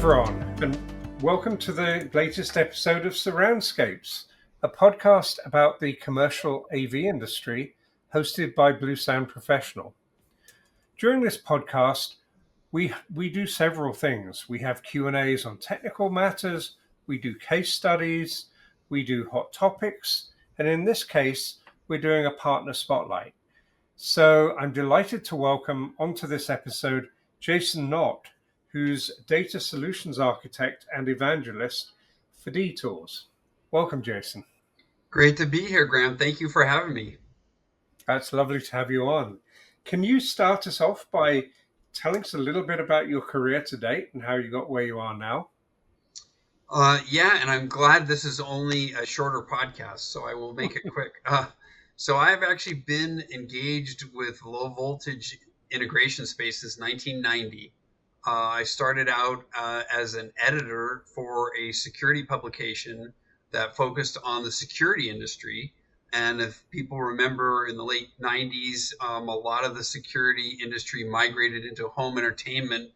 everyone, and welcome to the latest episode of Surroundscapes, a podcast about the commercial AV industry hosted by Blue Sound Professional. During this podcast, we do several things. We have Q&As on technical matters, we do case studies, we do hot topics, and in this case, we're doing a partner spotlight. So I'm delighted to welcome onto this episode Jason Knott, who's data solutions architect and evangelist for D-Tools. Welcome, Jason. Great to be here, Graham. Thank you for having me. It's lovely to have you on. Can you start us off by telling us a little bit about your career to date and how you got where you are now? Yeah, and I'm glad this is only a shorter podcast, so I will make it quick. So I've actually been engaged with low voltage integration space since 1990. I started out as an editor for a security publication that focused on the security industry. And if people remember, in the late 90s, a lot of the security industry migrated into home entertainment,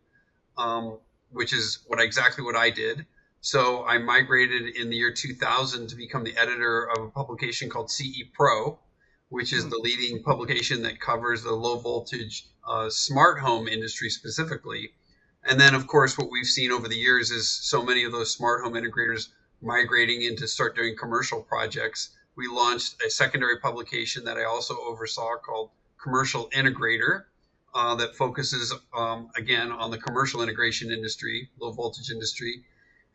which is exactly what I did. So I migrated in the year 2000 to become the editor of a publication called CE Pro, which is the leading publication that covers the low voltage smart home industry specifically. And then, of course, what we've seen over the years is so many of those smart home integrators migrating into start doing commercial projects. We launched a secondary publication that I also oversaw called Commercial Integrator that focuses, again, on the commercial integration industry, low voltage industry.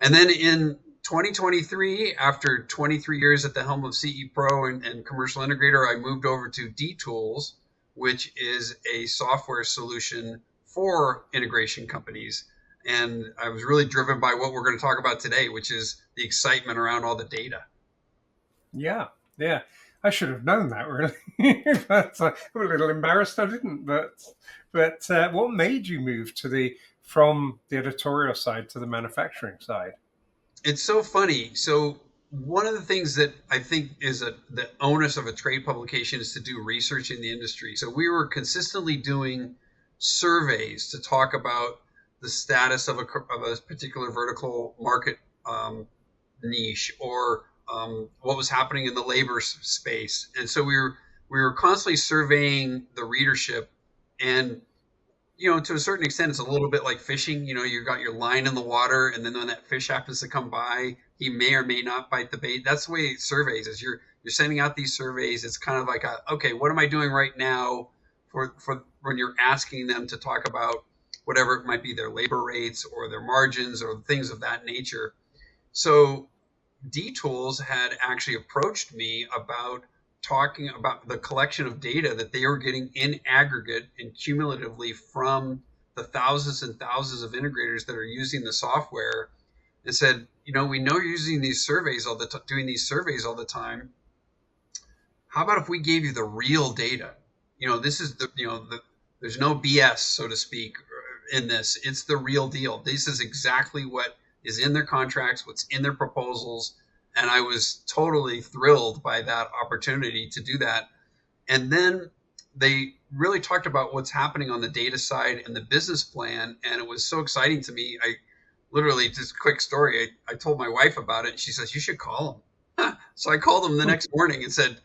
And then in 2023, after 23 years at the helm of CE Pro and Commercial Integrator, I moved over to D-Tools, which is a software solution for integration companies. And I was really driven by what we're going to talk about today, which is the excitement around all the data. Yeah. I should have known that, really. But I'm a little embarrassed I didn't. But what made you move from the editorial side to the manufacturing side? It's so funny. So one of the things that I think is the onus of a trade publication is to do research in the industry. So we were consistently doing surveys to talk about the status of a particular vertical market niche or what was happening in the labor space. And so we were constantly surveying the readership. And, to a certain extent, it's a little bit like fishing. You've got your line in the water, and then when that fish happens to come by, he may or may not bite the bait. That's the way surveys is. You're sending out these surveys. It's kind of like, okay, what am I doing right now for when you're asking them to talk about whatever it might be, their labor rates or their margins or things of that nature. So D-Tools had actually approached me about talking about the collection of data that they were getting in aggregate and cumulatively from the thousands and thousands of integrators that are using the software, and said, we know you're using these surveys doing these surveys all the time. How about if we gave you the real data? This is there's no BS, so to speak, in this. It's the real deal. This is exactly what is in their contracts, what's in their proposals. And I was totally thrilled by that opportunity to do that. And then they really talked about what's happening on the data side and the business plan. And it was so exciting to me. I literally, just a quick story, I told my wife about it. And she says, you should call them. So I called them the next morning and said,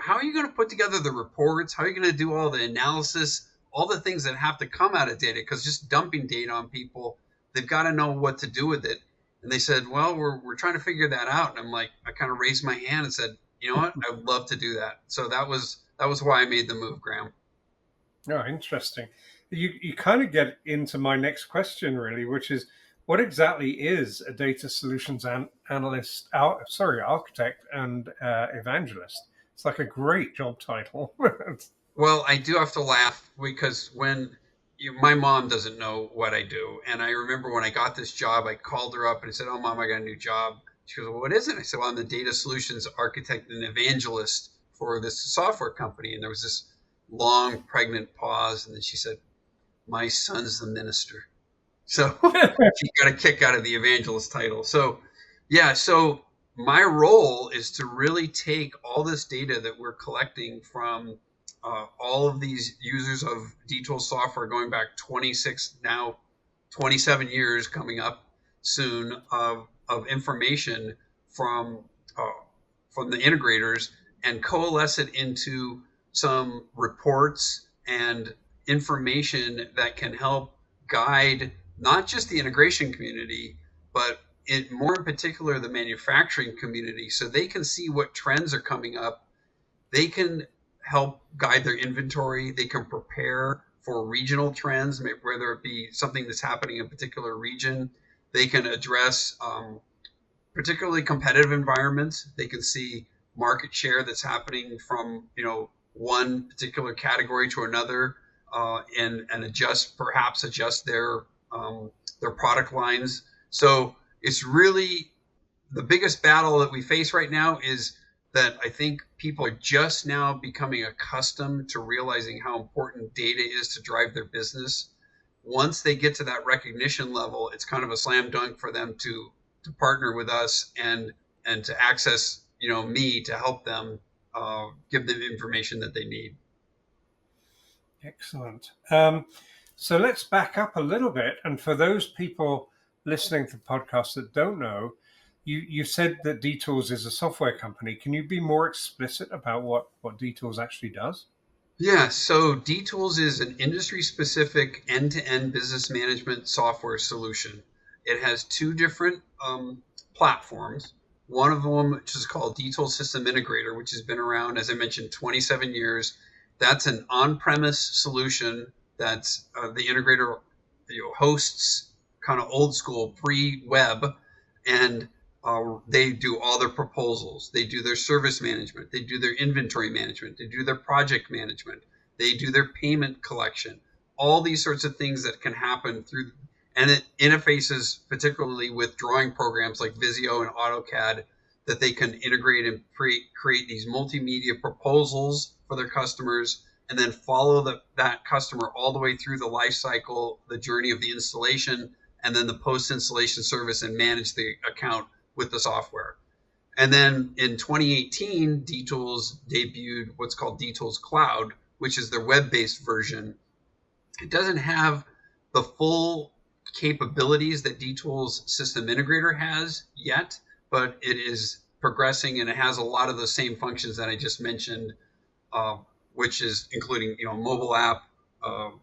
how are you going to put together the reports? How are you going to do all the analysis, all the things that have to come out of data? Because just dumping data on people, they've got to know what to do with it. And they said, well, we're trying to figure that out. And I'm like, I kind of raised my hand and said, you know what? I would love to do that. So that was why I made the move, Graham. Oh, interesting. You kind of get into my next question, really, which is, what exactly is a data solutions architect and evangelist? It's like a great job title. Well, I do have to laugh because my mom doesn't know what I do. And I remember when I got this job, I called her up and I said, oh, Mom, I got a new job. She goes, well, what is it? I said, well, I'm the data solutions architect and evangelist for this software company. And there was this long, pregnant pause. And then she said, my son's the minister. So she got a kick out of the evangelist title. So, yeah, so my role is to really take all this data that we're collecting from all of these users of D-Tools software going back 27 years coming up, soon of information uh, from the integrators and coalesce it into some reports and information that can help guide not just the integration community, but more in particular the manufacturing community, so they can see what trends are coming up. They can help guide their inventory. They can prepare for regional trends, whether it be something that's happening in a particular region. They can address particularly competitive environments. They can see market share that's happening from one particular category to another, and perhaps adjust their product lines. So it's really the biggest battle that we face right now is that I think people are just now becoming accustomed to realizing how important data is to drive their business. Once they get to that recognition level, it's kind of a slam dunk for them to partner with us and to access me to help them give them information that they need. Excellent. So let's back up a little bit. And for those people listening to the podcast that don't know, you said that dTools is a software company. Can you be more explicit about what dTools actually does? Yeah, so dTools is an industry-specific end-to-end business management software solution. It has two different platforms. One of them, which is called dTools System Integrator, which has been around, as I mentioned, 27 years. That's an on-premise solution that's the integrator hosts, kind of old school pre-web, and they do all their proposals. They do their service management. They do their inventory management. They do their project management. They do their payment collection. All these sorts of things that can happen through, and it interfaces particularly with drawing programs like Visio and AutoCAD that they can integrate and create these multimedia proposals for their customers, and then follow that customer all the way through the life cycle, the journey of the installation, and then the post-installation service, and manage the account with the software. And then in 2018, dTools debuted what's called dTools Cloud, which is their web-based version. It doesn't have the full capabilities that dTools System Integrator has yet, but it is progressing, and it has a lot of the same functions that I just mentioned, which is including mobile app,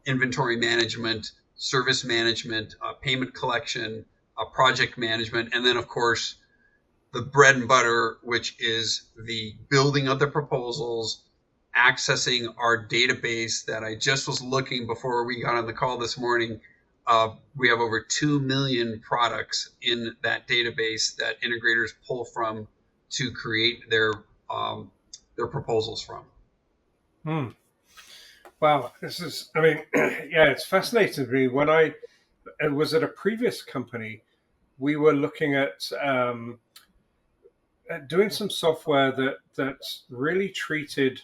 inventory management, service management, payment collection, project management, and then of course the bread and butter, which is the building of the proposals, accessing our database that I just was looking before we got on the call this morning. We have over 2 million products in that database that integrators pull from to create their proposals from. Wow, this is, I mean, yeah, it's fascinating to me. When I was at a previous company, we were looking at doing some software that really treated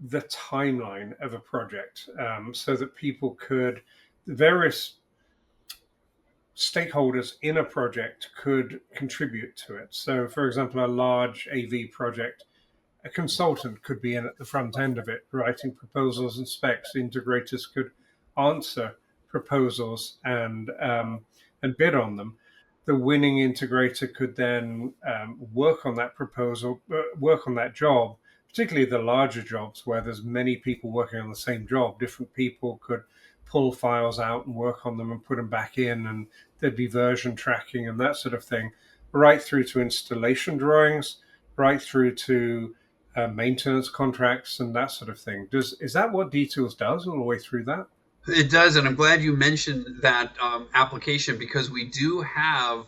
the timeline of a project, so that people could, various stakeholders in a project could contribute to it. So, for example, a large AV project, a consultant could be in at the front end of it, writing proposals and specs. The integrators could answer proposals and bid on them. The winning integrator could then work on that proposal, work on that job, particularly the larger jobs where there's many people working on the same job. Different people could pull files out and work on them and put them back in, and there'd be version tracking and that sort of thing, right through to installation drawings, right through to maintenance contracts and that sort of thing. Is that what dTools does all the way through that? It does, and I'm glad you mentioned that application, because we do have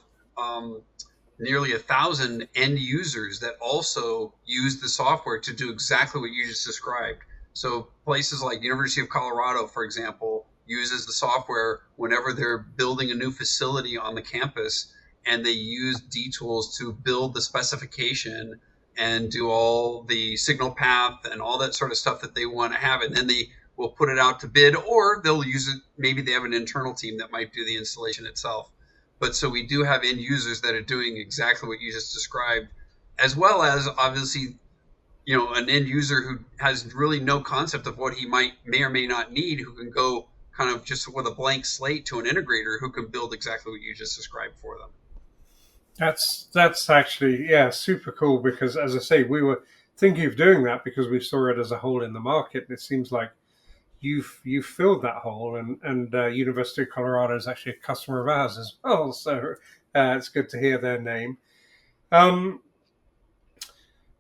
nearly 1,000 end users that also use the software to do exactly what you just described. So places like University of Colorado, for example, uses the software whenever they're building a new facility on the campus, and they use dTools to build the specification and do all the signal path and all that sort of stuff that they want to have, and then they will put it out to bid, or they'll use it. Maybe they have an internal team that might do the installation itself. But so we do have end users that are doing exactly what you just described, as well as obviously, an end user who has really no concept of what he may or may not need, who can go kind of just with a blank slate to an integrator who can build exactly what you just described for them. That's actually, yeah, super cool, because as I say, we were thinking of doing that because we saw it as a hole in the market, and it seems like you've filled that hole, and University of Colorado is actually a customer of ours as well, so it's good to hear their name. Um,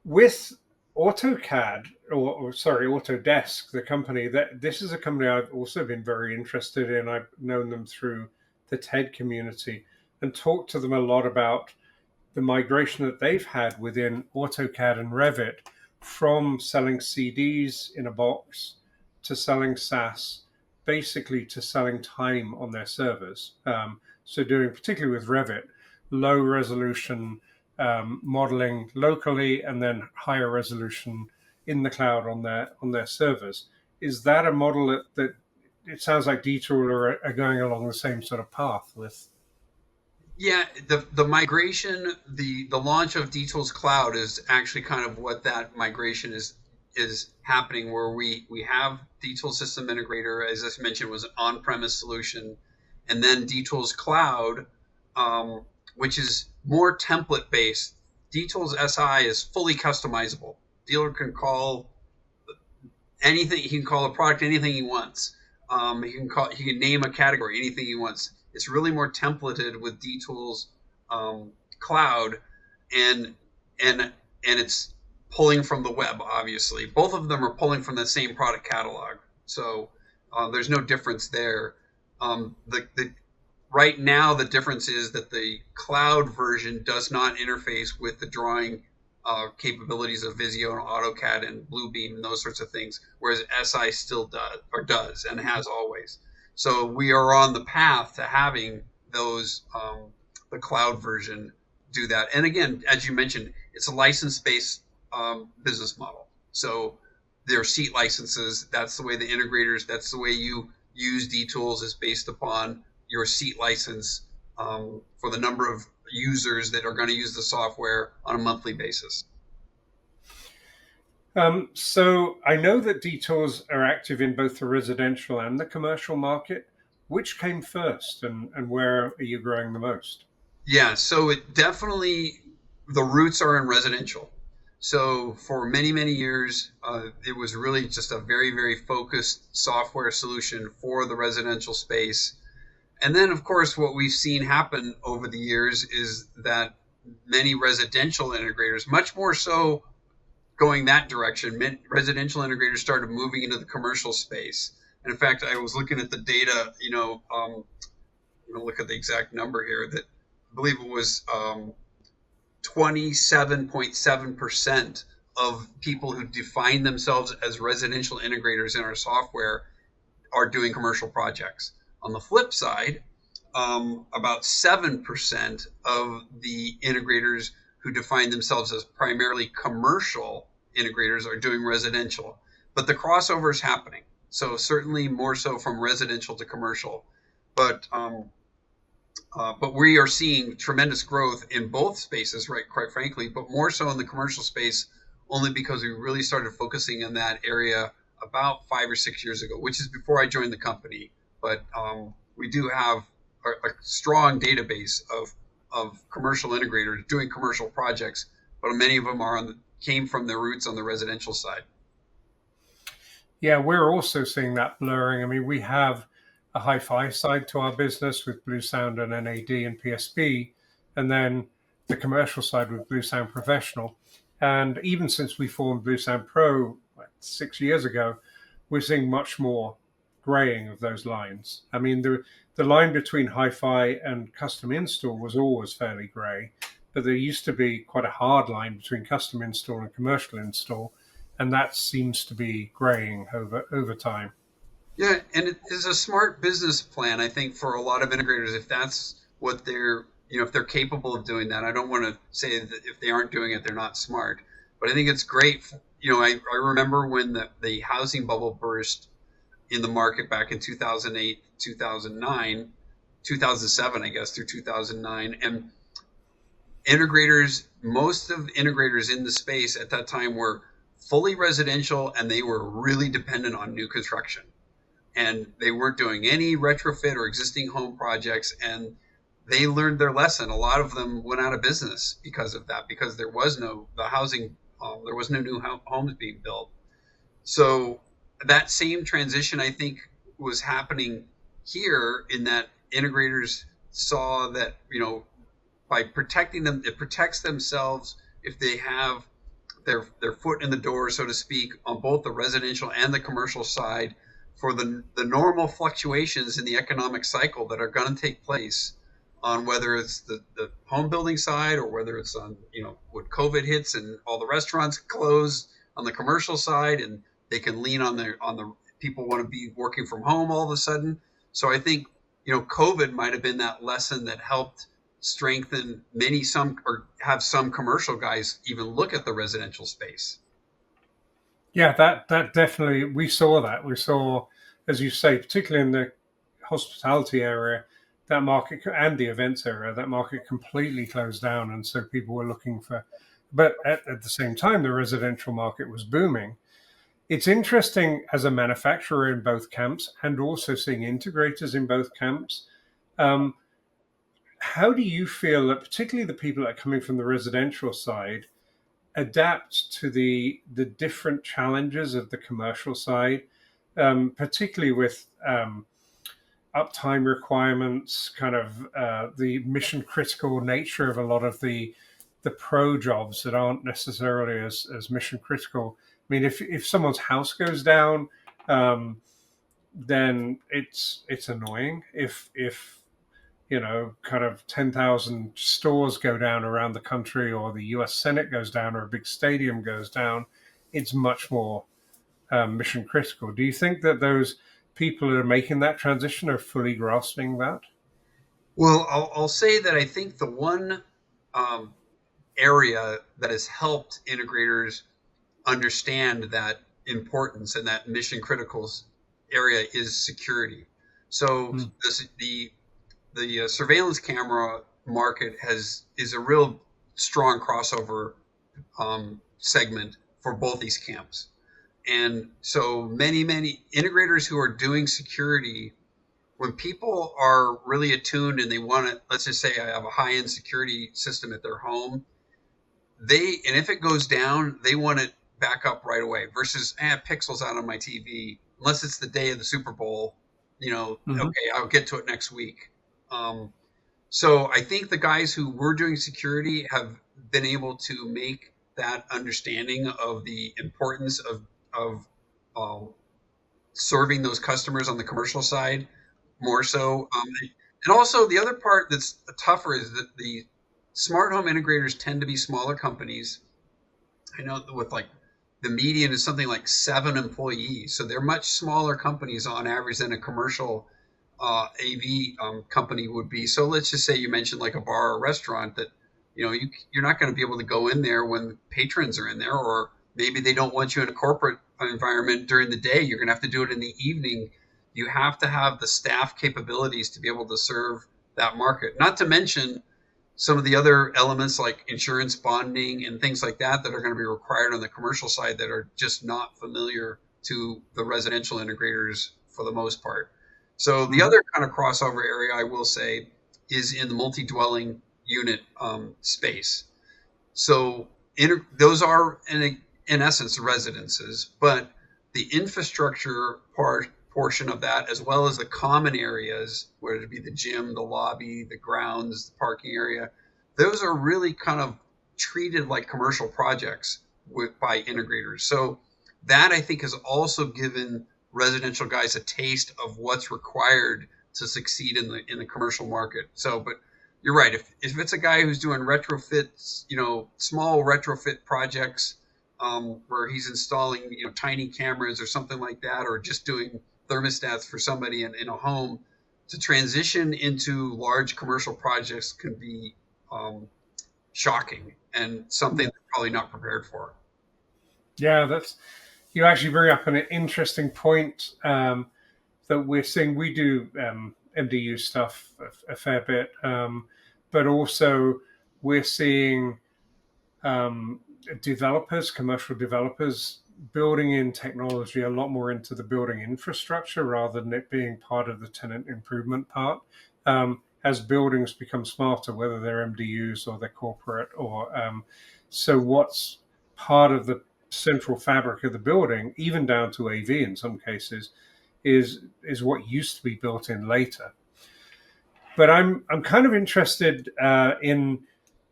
with AutoCAD, or sorry, Autodesk, the company, that this is a company I've also been very interested in. I've known them through the TED community and talked to them a lot about the migration that they've had within AutoCAD and Revit from selling CDs in a box to selling SaaS, basically to selling time on their servers. So doing, particularly with Revit, low resolution modeling locally, and then higher resolution in the cloud on their servers. Is that a model that it sounds like Detool are going along the same sort of path with? Yeah, the migration, the launch of Detool's Cloud is actually kind of what that migration is happening, where we have Detool System Integrator, as I mentioned, was an on-premise solution, and then Detool's Cloud, which is more template based. Detool's SI is fully customizable. Dealer can call anything. He can call a product anything he wants. He can name a category anything he wants. It's really more templated with Detool's cloud, and and it's pulling from the web. Obviously, both of them are pulling from the same product catalog, so there's no difference there. The right now the difference is that the cloud version does not interface with the drawing capabilities of Visio and AutoCAD and Bluebeam and those sorts of things, whereas SI still does and has always. So we are on the path to having those the cloud version do that. And again, as you mentioned, it's a license-based business model. So there are seat licenses. That's the way the integrators. That's the way you use DTools, is based upon your seat license for the number of users that are going to use the software on a monthly basis. So I know that detours are active in both the residential and the commercial market. Which came first, and where are you growing the most? Yeah, so it definitely, the roots are in residential. So for many, many years, it was really just a very, very focused software solution for the residential space. And then, of course, what we've seen happen over the years is that many residential integrators, much more so going that direction, residential integrators started moving into the commercial space. And in fact, I was looking at the data, I'm going to look at the exact number here, that I believe it was 27.7% of people who define themselves as residential integrators in our software are doing commercial projects. On the flip side, about 7% of the integrators who define themselves as primarily commercial integrators are doing residential. But the crossover is happening. So certainly more so from residential to commercial. But we are seeing tremendous growth in both spaces, right? Quite frankly, but more so in the commercial space, only because we really started focusing in that area about 5 or 6 years ago, which is before I joined the company. But we do have a strong database of commercial integrators doing commercial projects, but many of them came from their roots on the residential side. Yeah, we're also seeing that blurring. I mean, we have a hi-fi side to our business with Blue Sound and NAD and PSB, and then the commercial side with Blue Sound Professional. And even since we formed Blue Sound Pro 6 years ago, we're seeing much more graying of those lines. I mean, the line between hi-fi and custom install was always fairly gray, but there used to be quite a hard line between custom install and commercial install, and that seems to be graying over time. Yeah, and it is a smart business plan, I think, for a lot of integrators, if that's what if they're capable of doing that. I don't want to say that if they aren't doing it, they're not smart, but I think it's great. I remember when the housing bubble burst in the market back in 2008, 2009, 2007, I guess, through 2009. And most of the integrators in the space at that time were fully residential, and they were really dependent on new construction. and they weren't doing any retrofit or existing home projects, and they learned their lesson. A lot of them went out of business because of that, because there was no the housing, there was no new homes being built. So that same transition, I think, was happening here, in that integrators saw that, by protecting them, it protects themselves if they have their foot in the door, so to speak, on both the residential and the commercial side, for the normal fluctuations in the economic cycle that are going to take place, on whether it's the home building side, or whether it's on, when COVID hits and all the restaurants close on the commercial side, and they can lean on the people want to be working from home all of a sudden. So I think, COVID might have been that lesson that helped strengthen or have some commercial guys even look at the residential space. Yeah, that definitely, we saw that. We saw, as you say, particularly in the hospitality area, that market, and the events area, that market completely closed down, and so people were looking for. But at the same time, the residential market was booming. It's interesting as a manufacturer in both camps, and also seeing integrators in both camps. Um, how do you feel that, particularly the people that are coming from the residential side, adapt to the different challenges of the commercial side, particularly with uptime requirements, kind of the mission critical nature of a lot of the pro jobs that aren't necessarily as mission critical. I mean, if someone's house goes down, then it's annoying. If kind of 10,000 stores go down around the country, or the US Senate goes down, or a big stadium goes down, it's much more mission critical. Do you think that those people that are making that transition are fully grasping that? Well, I'll say that I think the one um, area that has helped integrators understand that importance and that mission critical area is security. So Mm. the surveillance camera market is a real strong crossover segment for both these camps. And so many integrators who are doing security, when people are really attuned and they want to, let's just say I have a high end security system at their home, and if it goes down, they want it back up right away, versus pixels out on my TV, unless it's the day of the Super Bowl, Hmm. okay, I'll get to it next week. Um, so I think the guys who were doing security have been able to make that understanding of the importance of um, serving those customers on the commercial side more so. And also the other part that's tougher is that the smart home integrators tend to be smaller companies. I know with like the median is something like 7 employees, so they're much smaller companies on average than a commercial AV company would be. So let's just say you mentioned like a bar or restaurant that you're not going to be able to go in there when patrons are in there, or maybe they don't want you in a corporate environment during the day. You're going to have to do it in the evening. You have to have the staff capabilities to be able to serve that market. Not to mention some of the other elements like insurance bonding and things like that are going to be required on the commercial side, that are just not familiar to the residential integrators for the most part. So the Hmm. other kind of crossover area I will say is in the multi-dwelling unit space. So those are in essence residences, but the infrastructure portion of that, as well as the common areas, whether it be the gym, the lobby, the grounds, the parking area, those are really kind of treated like commercial projects by integrators. So that I think has also given residential guys a taste of what's required to succeed in the commercial market. So, but you're right. If it's a guy who's doing retrofits, small retrofit projects, where he's installing, tiny cameras or something like that, or just doing thermostats for somebody in a home, to transition into large commercial projects can be um, shocking and something Yeah. they're probably not prepared for. Yeah, that's, you actually bring up an interesting point, that we're seeing. We do MDU stuff a fair bit, but also we're seeing um, developers, commercial developers, building in technology a lot more into the building infrastructure rather than it being part of the tenant improvement part. As buildings become smarter, whether they're MDUs or they're corporate, or so what's part of the central fabric of the building, even down to AV in some cases, is what used to be built in later. But I'm kind of interested in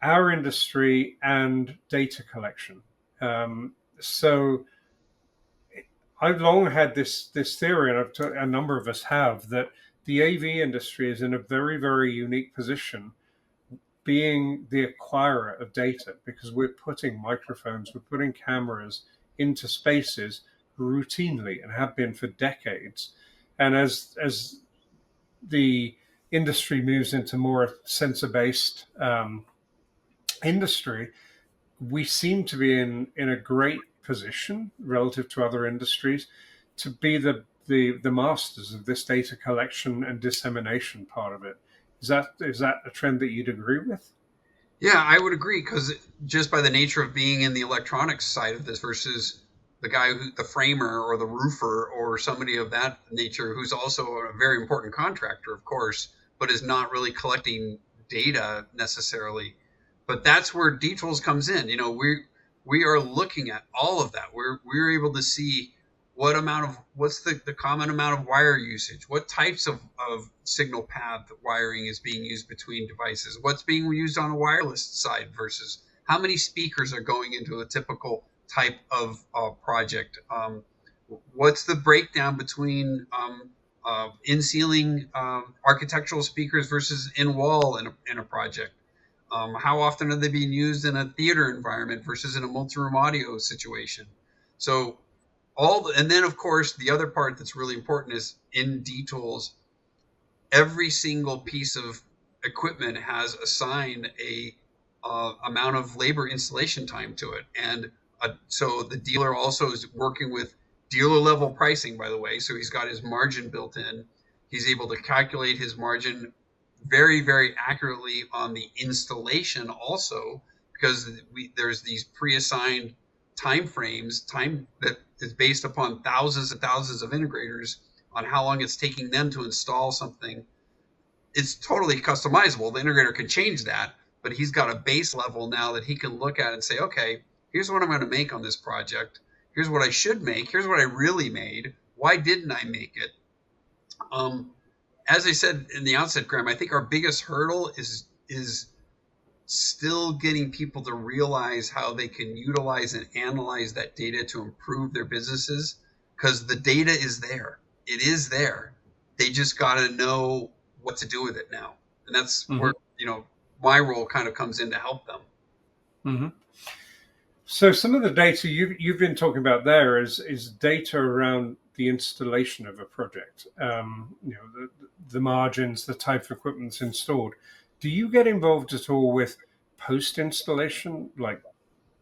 our industry and data collection. So I've long had this theory, and a number of us have, that the AV industry is in a very, very unique position, being the acquirer of data, because we're putting microphones, we're putting cameras into spaces routinely and have been for decades. And as the industry moves into more sensor-based industry, we seem to be in a great position relative to other industries to be the masters of this data collection and dissemination part of it. Is that a trend that you'd agree with? Yeah, I would agree, because just by the nature of being in the electronics side of this versus the framer or the roofer or somebody of that nature, who's also a very important contractor, of course, but is not really collecting data necessarily. But that's where D-Tools comes in. We are looking at all of that. We're able to see what's the common amount of wire usage, what types of signal path wiring is being used between devices, what's being used on a wireless side versus how many speakers are going into a typical type of project. What's the breakdown between in-ceiling architectural speakers versus in-wall in a project? How often are they being used in a theater environment versus in a multi-room audio situation? So and then of course the other part that's really important is in D-Tools, every single piece of equipment has assigned a amount of labor installation time to it, and so the dealer also is working with dealer level pricing, by the way. So he's got his margin built in. He's able to calculate his margin very, very accurately on the installation also, because there's these pre-assigned time that is based upon thousands and thousands of integrators on how long it's taking them to install something. It's totally customizable. The integrator can change that, but he's got a base level now that he can look at and say, okay, here's what I'm going to make on this project. Here's what I should make. Here's what I really made. Why didn't I make it? As I said in the outset, Graham, I think our biggest hurdle is still getting people to realize how they can utilize and analyze that data to improve their businesses, because the data is there. It is there. They just got to know what to do with it now. And that's where, my role kind of comes in to help them. Mm-hmm. So some of the data you've been talking about there is data around the installation of a project, the margins, the type of equipment that's installed. Do you get involved at all with post-installation, like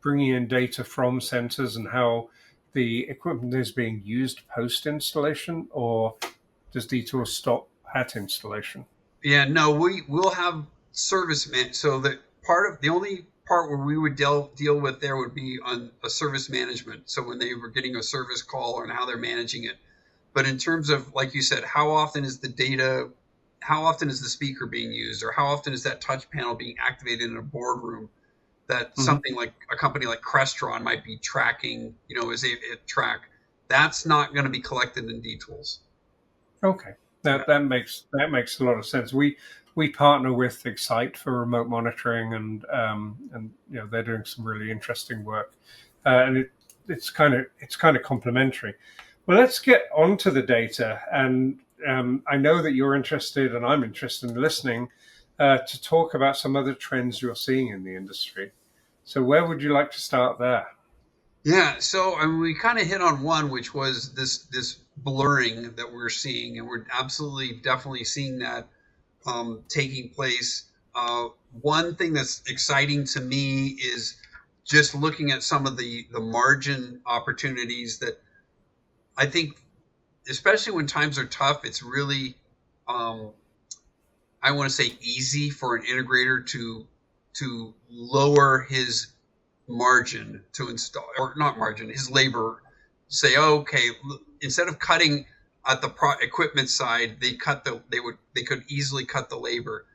bringing in data from sensors and how the equipment is being used post-installation, or does D-Tools stop at installation? Yeah, no, we'll have service man. So the only part where we would deal with there would be on a service management. So when they were getting a service call and how they're managing it. But in terms of, like you said, how often is the speaker being used, or how often is that touch panel being activated in a boardroom that something like a company like Crestron might be tracking, as they track, that's not going to be collected in D-Tools. Okay. That makes a lot of sense. We partner with Excite for remote monitoring, and they're doing some really interesting work, and it's kind of complementary. Well, let's get onto the data, and I know that you're interested, and I'm interested in listening to talk about some other trends you're seeing in the industry. So, where would you like to start there? Yeah, so we kind of hit on one, which was this blurring that we're seeing, and we're absolutely definitely seeing that taking place. One thing that's exciting to me is just looking at some of the margin opportunities that I think, especially when times are tough, it's really, I want to say, easy for an integrator to lower his margin to install, or not margin, his labor say, oh, okay, instead of cutting at the equipment side, they could easily cut the labor.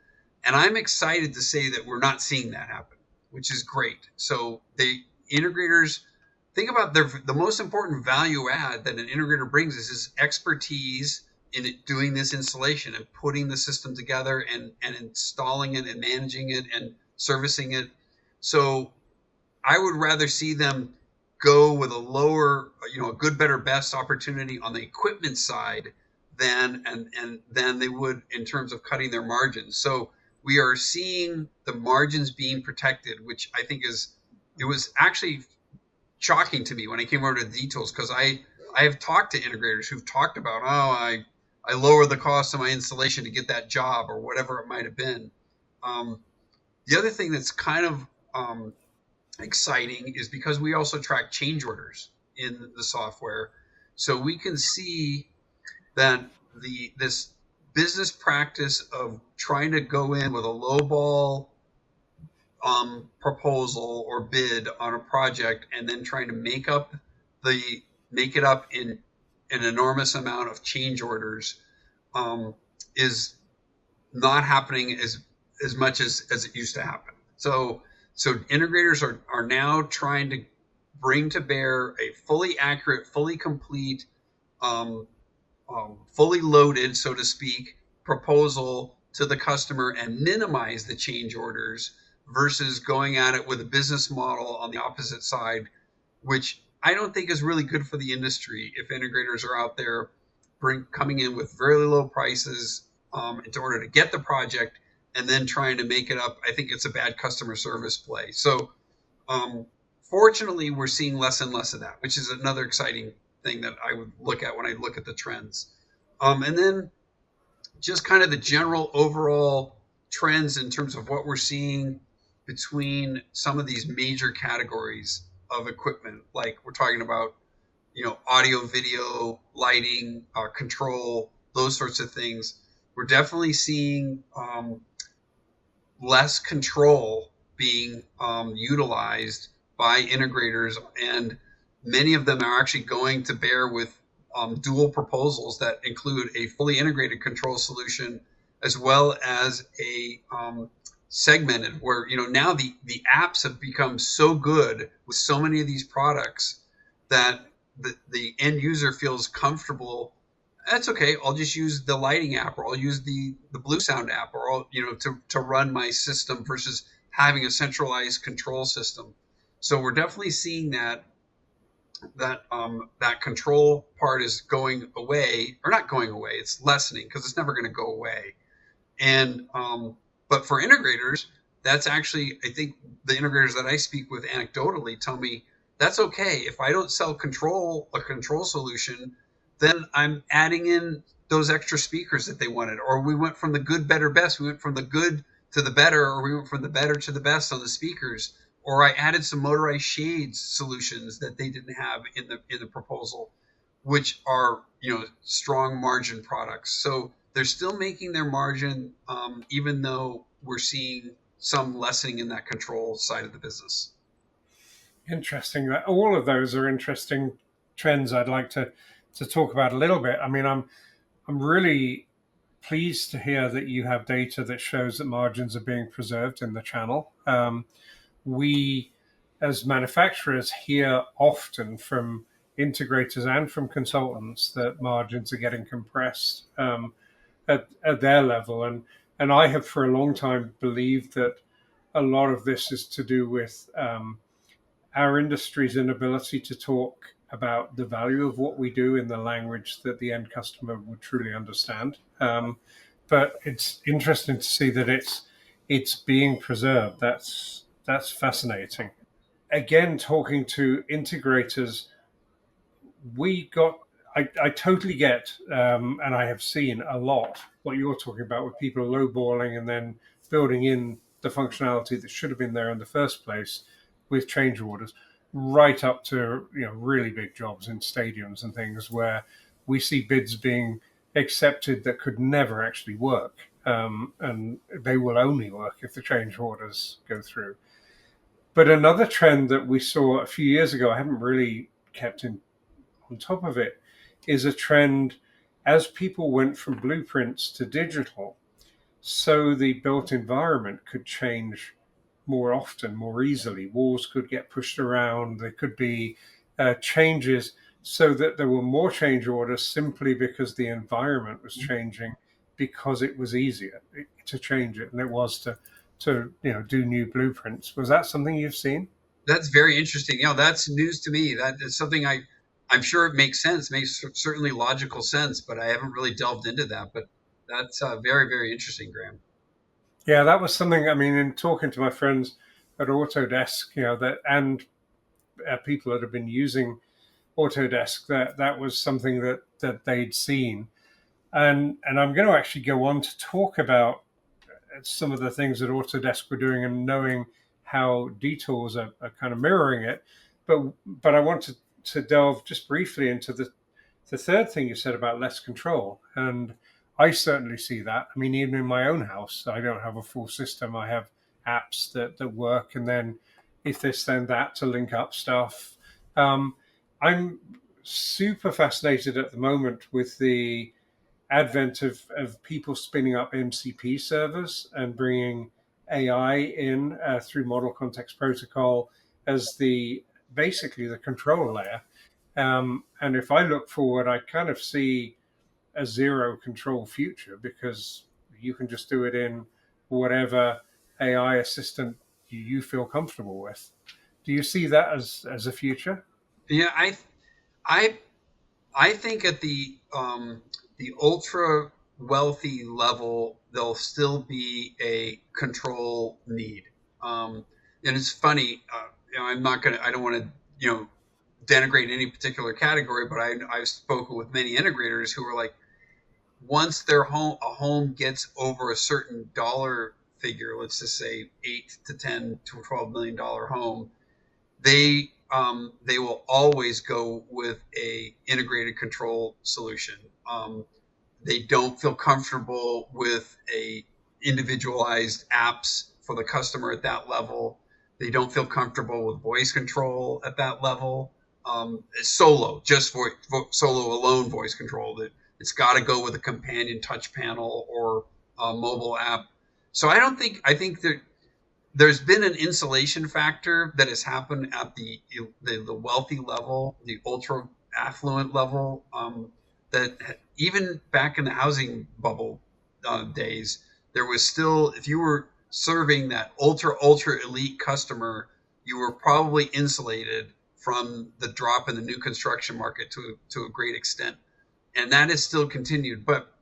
And I'm excited to say that we're not seeing that happen, which is great. So the integrators, think about the most important value add that an integrator brings is his expertise in doing this installation and putting the system together and installing it and managing it and servicing it. So I would rather see them go with a lower, a good, better, best opportunity on the equipment side than they would in terms of cutting their margins. So we are seeing the margins being protected, which I think it was actually shocking to me when I came over to the details, because I have talked to integrators who've talked about, I lower the cost of my installation to get that job or whatever it might have been. The other thing that's kind of exciting is because we also track change orders in the software, so we can see that this business practice of trying to go in with a lowball proposal or bid on a project and then trying to make it up in an enormous amount of change orders is not happening as much as it used to happen. So integrators are now trying to bring to bear a fully accurate, fully complete, fully loaded, so to speak, proposal to the customer and minimize the change orders, versus going at it with a business model on the opposite side, which I don't think is really good for the industry if integrators are out there coming in with very low prices in order to get the project and then trying to make it up. I think it's a bad customer service play. So fortunately, we're seeing less and less of that, which is another exciting thing that I would look at when I look at the trends. And then just kind of the general overall trends in terms of what we're seeing between some of these major categories of equipment, like we're talking about, audio, video, lighting, control, those sorts of things. We're definitely seeing less control being utilized by integrators, and many of them are actually going to bear with dual proposals that include a fully integrated control solution as well as a segmented, where now the apps have become so good with so many of these products that the end user feels comfortable. That's okay, I'll just use the lighting app, or I'll use the Blue Sound app, or I'll, to run my system, versus having a centralized control system. So we're definitely seeing that control part is going away, or not going away, it's lessening, because it's never going to go away. And but for integrators, that's actually, I think the integrators that I speak with anecdotally tell me that's okay. If I don't sell a control solution, then I'm adding in those extra speakers that they wanted, or we went from the good, better, best. We went from the good to the better, or we went from the better to the best on the speakers, or I added some motorized shades solutions that they didn't have in the proposal, which are strong margin products. So they're still making their margin, even though we're seeing some lessening in that control side of the business. Interesting. All of those are interesting trends I'd like to talk about a little bit. I mean, I'm really pleased to hear that you have data that shows that margins are being preserved in the channel. We, as manufacturers, hear often from integrators and from consultants that margins are getting compressed at their level, and I have for a long time believed that a lot of this is to do with our industry's inability to talk about the value of what we do in the language that the end customer would truly understand. But it's interesting to see that it's being preserved. That's fascinating. Again, talking to integrators, I totally get, and I have seen a lot what you're talking about with people lowballing and then building in the functionality that should have been there in the first place with change orders, right up to really big jobs in stadiums and things where we see bids being accepted that could never actually work, and they will only work if the change orders go through. But another trend that we saw a few years ago, I haven't really kept on top of it is a trend as people went from blueprints to digital, so the built environment could change more often, more easily. Walls could get pushed around. There could be changes, so that there were more change orders simply because the environment was changing, because it was easier to change it than it was to do new blueprints. Was that something you've seen? That's very interesting. That's news to me. That is something I'm sure it makes sense, makes certainly logical sense, but I haven't really delved into that. But that's very, very interesting, Graham. Yeah, that was something. I mean, in talking to my friends at Autodesk, that and people that have been using Autodesk, that was something that they'd seen, and I'm going to actually go on to talk about some of the things that Autodesk were doing and knowing how detours are kind of mirroring it. But I want to delve just briefly into the third thing you said about less control. And I certainly see that. I mean, even in my own house, I don't have a full system. I have apps that work, and then if this, then that to link up stuff. Um, I'm super fascinated at the moment with the advent of people spinning up MCP servers and bringing AI in through Model Context Protocol as basically the control layer. And if I look forward, I kind of see a zero control future, because you can just do it in whatever AI assistant you feel comfortable with. Do you see that as a future? Yeah, I I think at the ultra wealthy level, there'll still be a control need. And it's funny, I'm not gonna, I don't want to, denigrate any particular category, but I've spoken with many integrators who are like, once a home gets over a certain dollar figure, let's just say 8 to 10 to $12 million home, they will always go with a integrated control solution. They don't feel comfortable with a individualized apps for the customer at that level. They don't feel comfortable with voice control at that level. Solo, just solo alone voice control. That it's got to go with a companion touch panel or a mobile app. So I think that there's been an insulation factor that has happened at the wealthy level, the ultra affluent level. That even back in the housing bubble days, there was still, if you were serving that ultra elite customer, you were probably insulated from the drop in the new construction market to a great extent, and that is still continued. But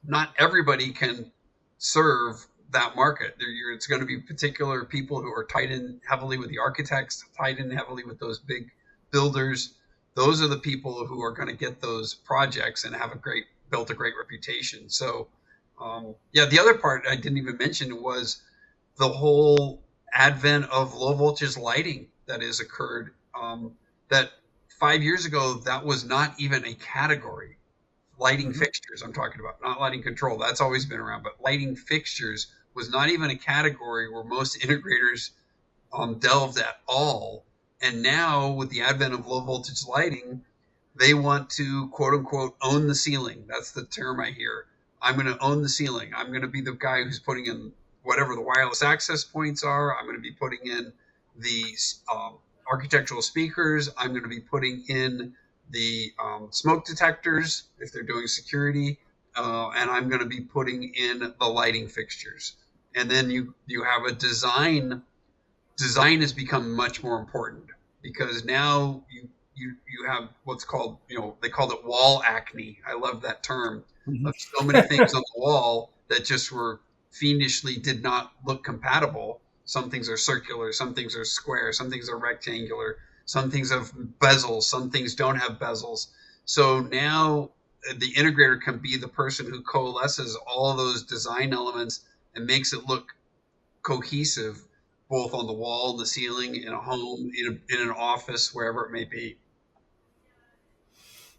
not everybody can serve that market. It's going to be particular people who are tied in heavily with the architects, tied in heavily with those big builders. Those are the people who are going to get those projects and have built a great reputation. So, yeah, the other part I didn't even mention was the whole advent of low voltage lighting that has occurred. That 5 years ago, that was not even a category. Lighting Mm-hmm. fixtures, I'm talking about, not lighting control. That's always been around, but lighting fixtures was not even a category where most integrators delved at all. And now, with the advent of low voltage lighting, they want to quote unquote own the ceiling. That's the term I hear. I'm going to own the ceiling. I'm going to be the guy who's putting in whatever the wireless access points are. I'm going to be putting in the architectural speakers. I'm going to be putting in the smoke detectors if they're doing security, and I'm going to be putting in the lighting fixtures. And then you have a design. Design has become much more important because now you have what's called, they called it wall acne. I love that term, of so many things on the wall that just were fiendishly did not look compatible. Some things are circular, some things are square, some things are rectangular, some things have bezels, some things don't have bezels. So now the integrator can be the person who coalesces all of those design elements and makes it look cohesive, both on the wall, the ceiling, in a home, in an office, wherever it may be.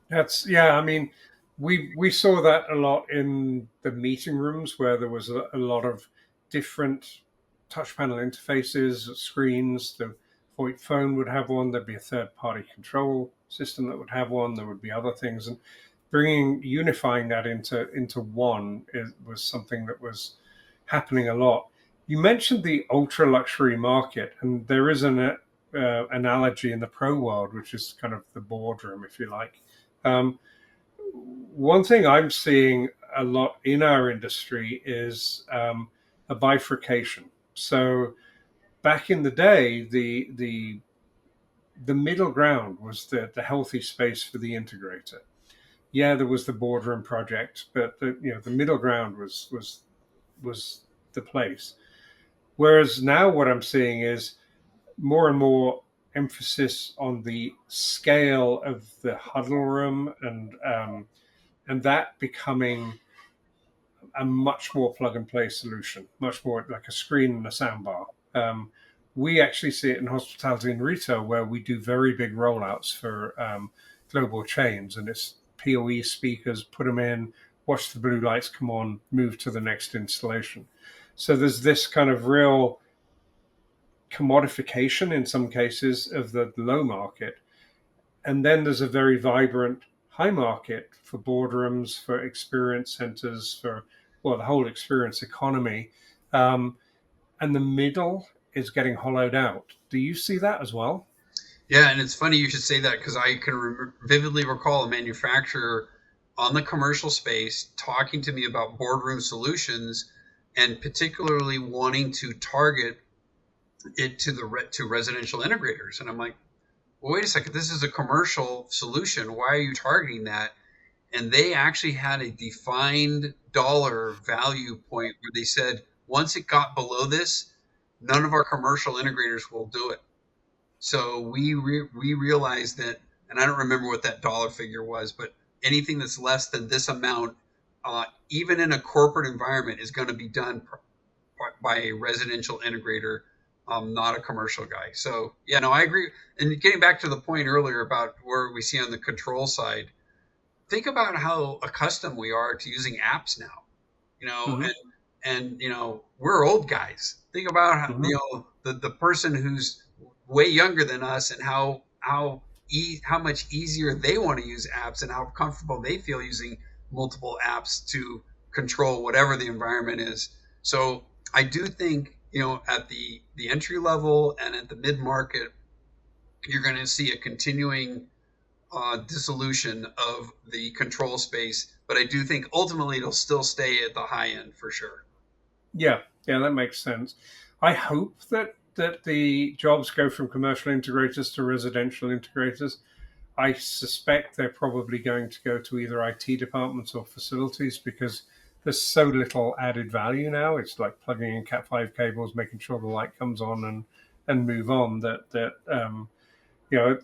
That's yeah. I mean, we saw that a lot in the meeting rooms where there was a lot of different touch panel interfaces, screens, the VoIP phone would have one. There'd be a third-party control system that would have one. There would be other things, and unifying that into one was something that was happening a lot. You mentioned the ultra luxury market, and there is an analogy in the pro world, which is kind of the boardroom, if you like. One thing I'm seeing a lot in our industry is a bifurcation. So back in the day, the middle ground was the healthy space for the integrator. Yeah, there was the boardroom project, but the middle ground was the place. Whereas now what I'm seeing is more and more emphasis on the scale of the huddle room, and that becoming a much more plug and play solution, much more like a screen and a soundbar. We actually see it in hospitality and retail, where we do very big rollouts for global chains, and it's PoE speakers, put them in, watch the blue lights come on, move to the next installation. So there's this kind of real commodification in some cases of the low market. And then there's a very vibrant high market for boardrooms, for experience centers, for, well, the whole experience economy. And the middle is getting hollowed out. Do you see that as well? Yeah, and it's funny you should say that, because I can vividly recall a manufacturer on the commercial space talking to me about boardroom solutions, and particularly wanting to target it to residential integrators. And I'm like, well, wait a second, this is a commercial solution. Why are you targeting that? And they actually had a defined dollar value point where they said, once it got below this, none of our commercial integrators will do it. So we realized that, and I don't remember what that dollar figure was, but anything that's less than this amount, even in a corporate environment, is going to be done by a residential integrator, not a commercial guy. So yeah, no, I agree. And getting back to the point earlier about where we see on the control side, think about how accustomed we are to using apps now, Mm-hmm. and we're old guys. Think about how, Mm-hmm. the person who's way younger than us, and how much easier they want to use apps, and how comfortable they feel using multiple apps to control whatever the environment is. So I do think, at the entry level and at the mid market, you're going to see a continuing dissolution of the control space, but I do think ultimately it'll still stay at the high end for sure. Yeah, yeah, that makes sense. I hope that the jobs go from commercial integrators to residential integrators. I suspect they're probably going to go to either IT departments or facilities, because there's so little added value now. It's like plugging in Cat5 cables, making sure the light comes on, and move on. You know,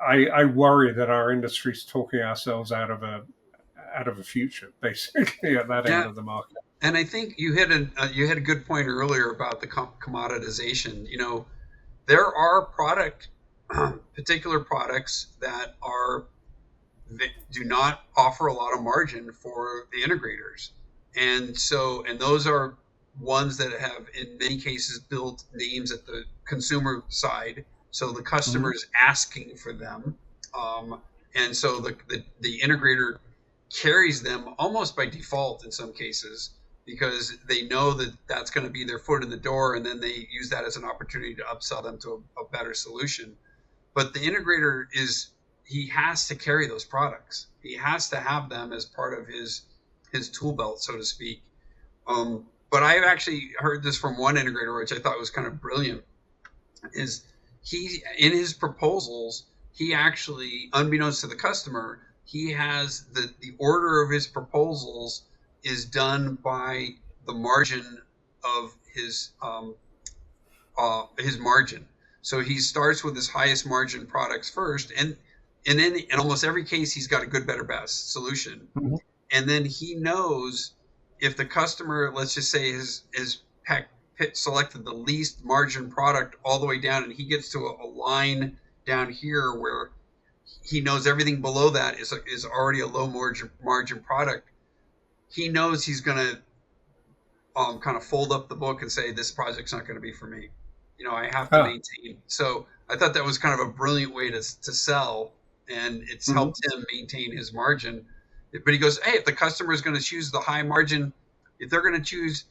I worry that our industry's talking ourselves out of a future, basically, at that end Yeah, of the market. and I think you had a good point earlier about the commoditization. There are particular products that do not offer a lot of margin for the integrators, and those are ones that have in many cases built names at the consumer side, so the customer Mhm. is asking for them, um, and so the integrator carries them almost by default in some cases, because they know that that's going to be their foot in the door, and then they use that as an opportunity to upsell them to a better solution. But the integrator he has to carry those products. He has to have them as part of his tool belt, so to speak. But I've actually heard this from one integrator, which I thought was kind of brilliant. Is he, in his proposals, he actually, unbeknownst to the customer, he has the order of his proposals is done by the margin of his margin. So he starts with his highest margin products first, and then in almost every case he's got a good, better, best solution. Mhm. And then he knows if the customer, let's just say, has selected the least margin product all the way down, and he gets to a line down here where he knows everything below that is already a low margin product. He knows he's going to kind of fold up the book and say, this project's not going to be for me. I have to Ah, maintain. So I thought that was kind of a brilliant way to sell, and it's Hmm. helped him maintain his margin. But he goes, hey, if the customer is going to choose the high margin, if they're going to choose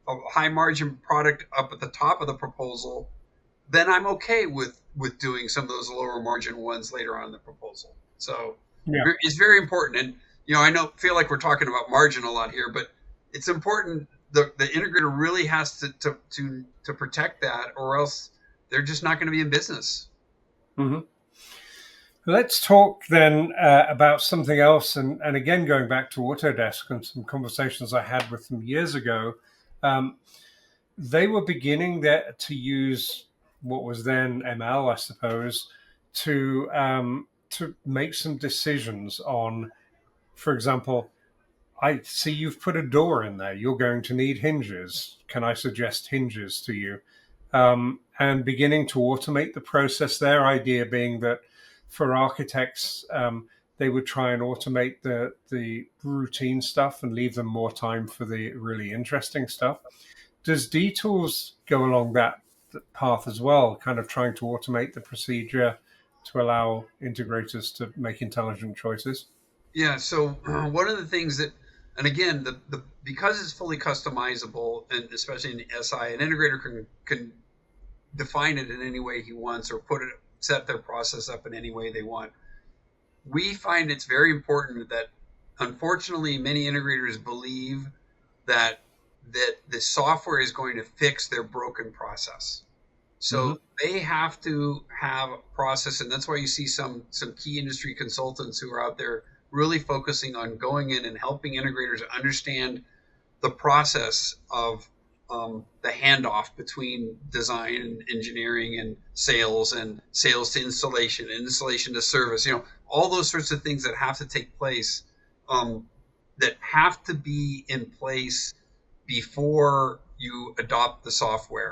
a high margin product up at the top of the proposal, then I'm okay with doing some of those lower margin ones later on in the proposal. So Yeah. it's very important. And I know feel like we're talking about margin a lot here, but it's important. The integrator really has to protect that, or else they're just not going to be in business. Hmm. Let's talk then about something else, and again going back to Autodesk and some conversations I had with them years ago. Um, they were beginning to use what was then ML, I suppose, to make some decisions on, for example, I see you've put a door in there. You're going to need hinges. Can I suggest hinges to you? And beginning to automate the process. Their idea being that for architects, they would try and automate the routine stuff and leave them more time for the really interesting stuff. Does DTools go along that path as well, kind of trying to automate the procedure to allow integrators to make intelligent choices? Yeah. So one of the things that, and again, the because it's fully customizable, and especially in SI, an integrator can define it in any way he wants, or set their process up in any way they want. We find it's very important that, unfortunately, many integrators believe that the software is going to fix their broken process. Hmm. So they have to have a process, and that's why you see some key industry consultants who are out there really focusing on going in and helping integrators understand the process of the handoff between design and engineering and sales to installation and installation to service. All those sorts of things that have to take place, that have to be in place before you adopt the software.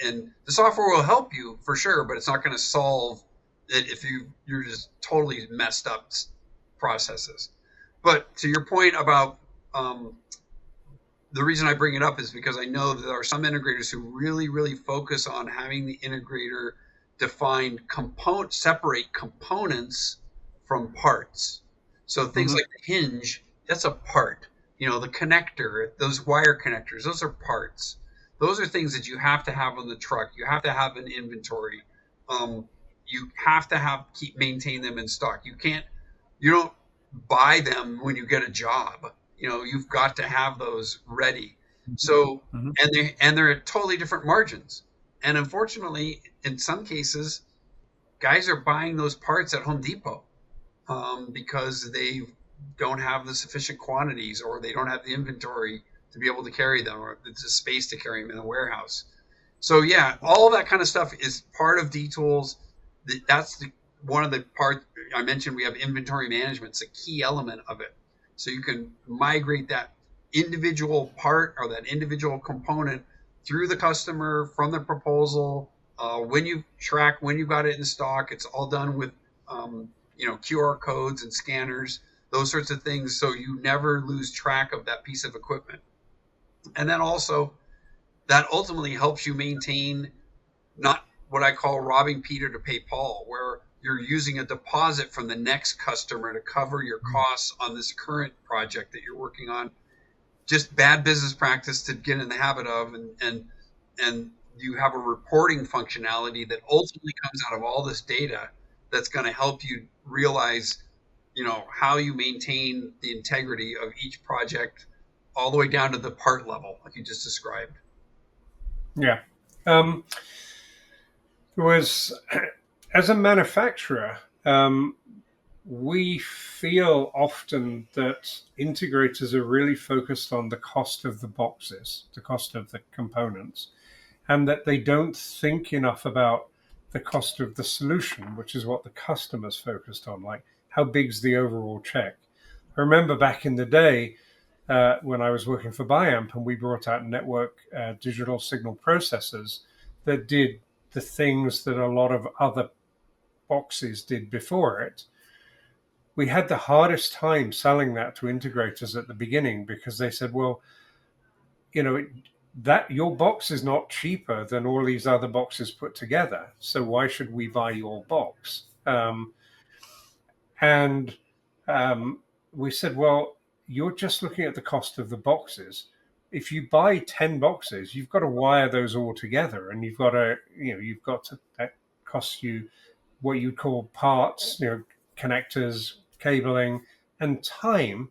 And the software will help you for sure, but it's not going to solve it if you're just totally messed up processes. But to your point about, the reason I bring it up is because I know that there are some integrators who really, really focus on having the integrator separate components from parts. So things Hmm. like the hinge, that's a part. The connector, those wire connectors, those are parts. Those are things that you have to have on the truck. You have to have an inventory. Um, you have to maintain them in stock. You don't buy them when you get a job. You've got to have those ready. So, Hmm. and they're at totally different margins. And unfortunately, in some cases, guys are buying those parts at Home Depot, because they don't have the sufficient quantities, or they don't have the inventory to be able to carry them, or the space to carry them in a warehouse. So yeah, all that kind of stuff is part of DTools. One of the parts I mentioned. We have inventory management. It's a key element of it. So you can migrate that individual part or that individual component through the customer from the proposal. When you got it in stock, it's all done with QR codes and scanners, those sorts of things. So you never lose track of that piece of equipment. And then also, that ultimately helps you maintain, not what I call robbing Peter to pay Paul, where you're using a deposit from the next customer to cover your costs on this current project that you're working on. Just bad business practice to get in the habit of, and you have a reporting functionality that ultimately comes out of all this data that's going to help you realize, how you maintain the integrity of each project, all the way down to the part level, like you just described. Yeah. Um, there was, as a manufacturer, we feel often that integrators are really focused on the cost of the boxes, the cost of the components, and that they don't think enough about the cost of the solution, which is what the customer's focused on. Like, how big's the overall check? I remember back in the day when I was working for Biamp, and we brought out network digital signal processors that did the things that a lot of other boxes did before it. We had the hardest time selling that to integrators at the beginning because they said, well, you know, that your box is not cheaper than all these other boxes put together. So why should we buy your box? And we said, well, you're just looking at the cost of the boxes. If you buy 10 boxes, you've got to wire those all together, and you've got to, that costs you what you'd call parts, connectors, cabling, and time.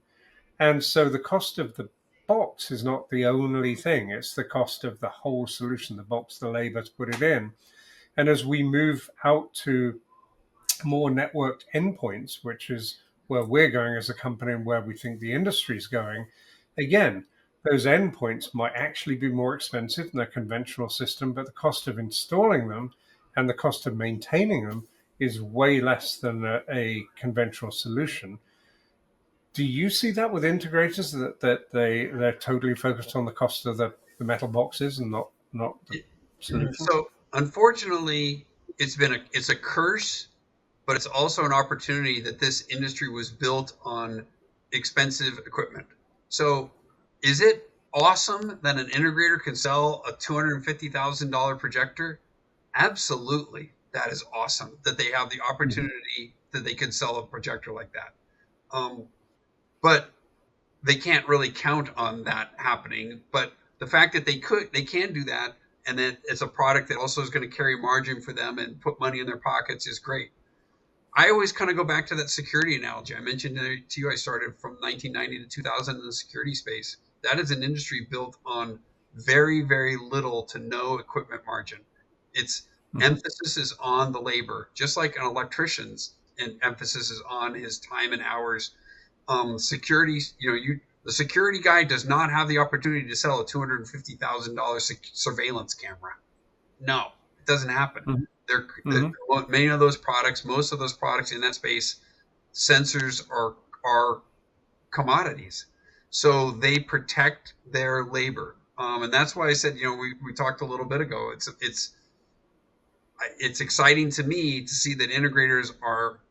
And so the cost of the box is not the only thing, it's the cost of the whole solution, the box, the labor to put it in. And as we move out to more networked endpoints, which is where we're going as a company and where we think the industry is going, again, those endpoints might actually be more expensive than a conventional system, but the cost of installing them and the cost of maintaining them is way less than a conventional solution. Do you see that with integrators, that they're totally focused on the cost of the metal boxes and not the solution? So unfortunately, it's a curse, but it's also an opportunity that this industry was built on expensive equipment. So is it awesome that an integrator can sell a $250,000 projector? Absolutely. That is awesome that they have the opportunity that they could sell a projector like that. But they can't really count on that happening. But the fact that they can do that, and that it's a product that also is going to carry margin for them and put money in their pockets is great. I always kind of go back to that security analogy. I mentioned to you, I started from 1990 to 2000 in the security space. That is an industry built on very, very little to no equipment margin. Its emphasis is on the labor, just like an electrician's emphasis is on his time and hours. Security, the security guy does not have the opportunity to sell a $250,000 surveillance camera. No, it doesn't happen. Many of those products, most of those products in that space, sensors are commodities. So they protect their labor. And that's why I said, we talked a little bit ago, it's exciting to me to see that integrators are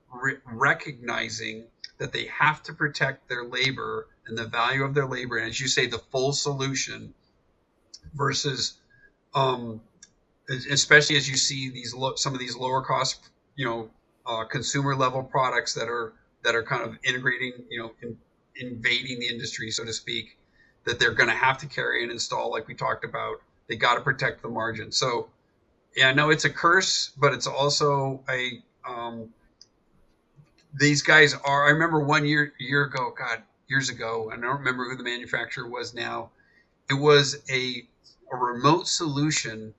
recognizing that they have to protect their labor and the value of their labor, and as you say, the full solution versus, especially as you see some of these lower cost, consumer level products that are kind of integrating, invading the industry, so to speak, that they're going to have to carry and install, like we talked about. They got to protect the margin. So, yeah, no, it's a curse, but it's also these guys are. I remember years ago, I don't remember who the manufacturer was now. It was a remote solution,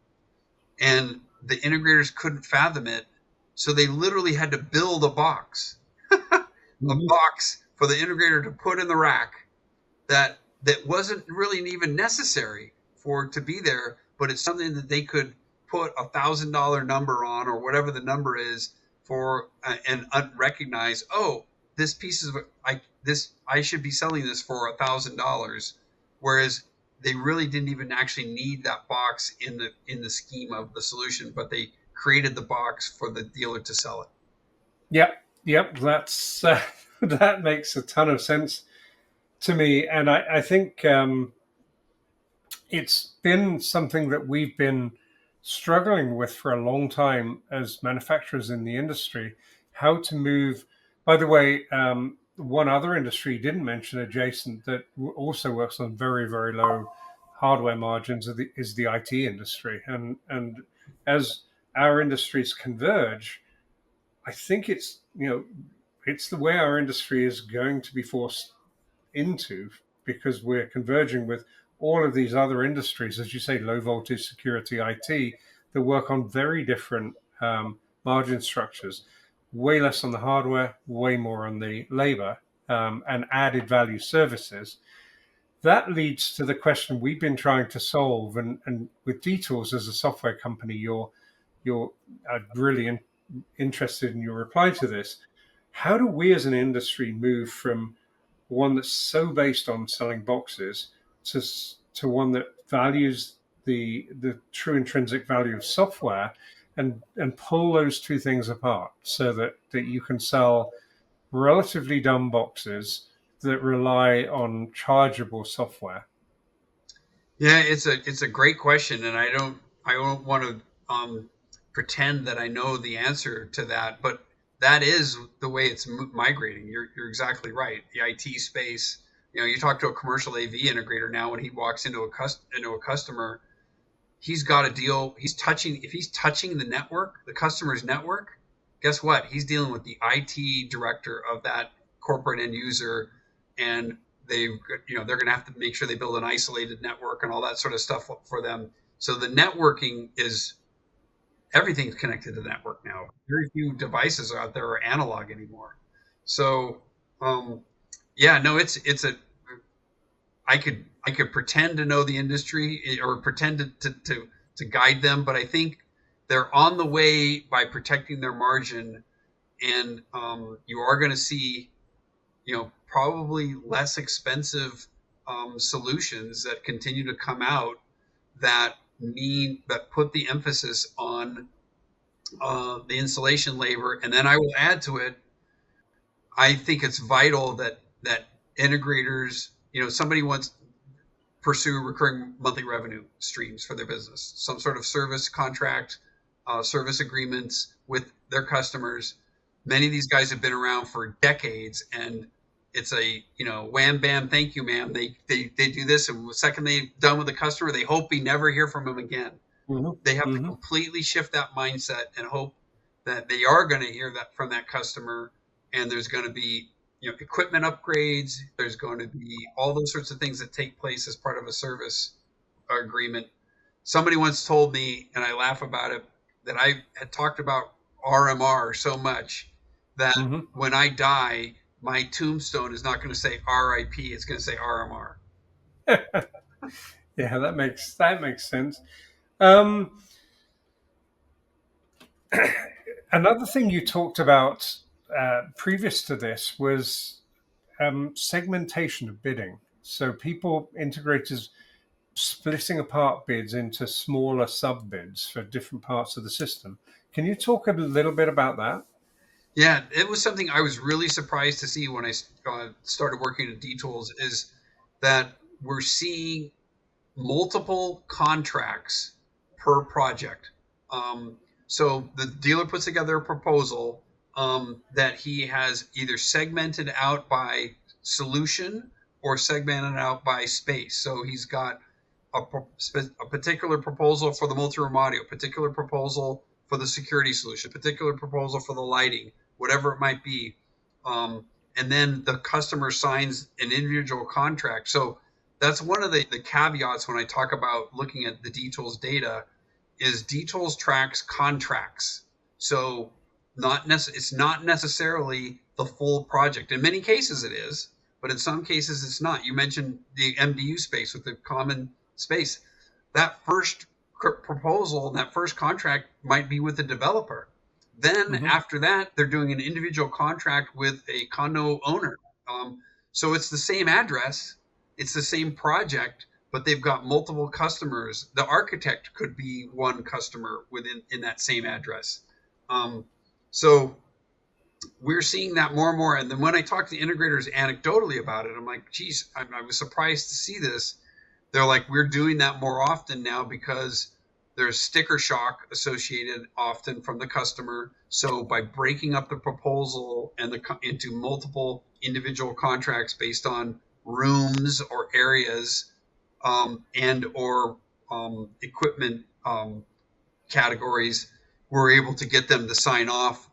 and the integrators couldn't fathom it, so they literally had to build a box, a box for the integrator to put in the rack that wasn't really even necessary for it to be there, but it's something that they could put $1,000 number on, or whatever the number is, for and recognize, oh, this piece of I should be selling this for $1,000, whereas they really didn't even actually need that box in the scheme of the solution, but they created the box for the dealer to sell it. Yep. That's that makes a ton of sense to me, and I think it's been something that we've been struggling with for a long time as manufacturers in the industry. How to move. By the way, one other industry you didn't mention, adjacent, that also works on very, very low hardware margins is the IT industry. And as our industries converge, I think it's the way our industry is going to be forced into, because we're converging with all of these other industries, as you say, low voltage security, IT, that work on very different margin structures, way less on the hardware, way more on the labor, and added value services. That leads to the question we've been trying to solve, and with Detours as a software company, you're really interested in your reply to this. How do we as an industry move from one that's so based on selling boxes to one that values the true intrinsic value of software, and pull those two things apart so that you can sell relatively dumb boxes that rely on chargeable software? Yeah, it's a great question, and I don't want to pretend that I know the answer to that, but that is the way it's migrating. You're exactly right. The IT space, you talk to a commercial AV integrator now, when he walks into a customer, he's got a deal. If he's touching the network, the customer's network, guess what? He's dealing with the IT director of that corporate end user, and they're going to have to make sure they build an isolated network and all that sort of stuff for them. So the networking is everything's connected to the network now. Very few devices out there are analog anymore. So um, yeah, no, it's a I could pretend to know the industry or pretend to guide them, but I think they're on the way by protecting their margin, and you are going to see, probably less expensive solutions that continue to come out that put the emphasis on the installation labor. And then I will add to it, I think it's vital that integrators, somebody wants pursue recurring monthly revenue streams for their business, some sort of service contract, service agreements with their customers. Many of these guys have been around for decades, and it's a wham bam thank you ma'am. They do this, and the second they're done with the customer, they hope we never hear from them again. Hmm. They have to Hmm. completely shift that mindset and hope that they are going to hear that from that customer, and there's going to be equipment upgrades. There's going to be all those sorts of things that take place as part of a service agreement. Somebody once told me, and I laugh about it, that I had talked about RMR so much that Hmm. when I die, my tombstone is not going to say RIP, it's going to say RMR. Yeah, that makes sense. Um, Another thing you talked about previous to this was segmentation of bidding. So people, integrators, splitting apart bids into smaller sub bids for different parts of the system. Can you talk a little bit about that? Yeah, it was something I was really surprised to see when I started working at D-Tools, is that we're seeing multiple contracts per project. So the dealer puts together a proposal that he has either segmented out by solution or segmented out by space. So he's got a particular proposal for the multi-room audio, particular proposal for the security solution, particular proposal for the lighting, whatever it might be. And then the customer signs an individual contract. So that's one of the caveats when I talk about looking at the D-Tools data, is D-Tools tracks contracts. So it's not necessarily the full project. In many cases it is, but in some cases it's not. You mentioned the MDU space with the common space. That first proposal, that first contract might be with the developer. Then Hmm. after that, they're doing an individual contract with a condo owner. So it's the same address, it's the same project, but they've got multiple customers. The architect could be one customer in that same address. Um, so we're seeing that more and more. And then when I talk to integrators anecdotally about it, I'm like, geez, I was surprised to see this. They're like, we're doing that more often now because there's sticker shock associated often from the customer. So by breaking up the proposal into multiple individual contracts based on rooms or areas, and or equipment categories, we're able to get them to sign off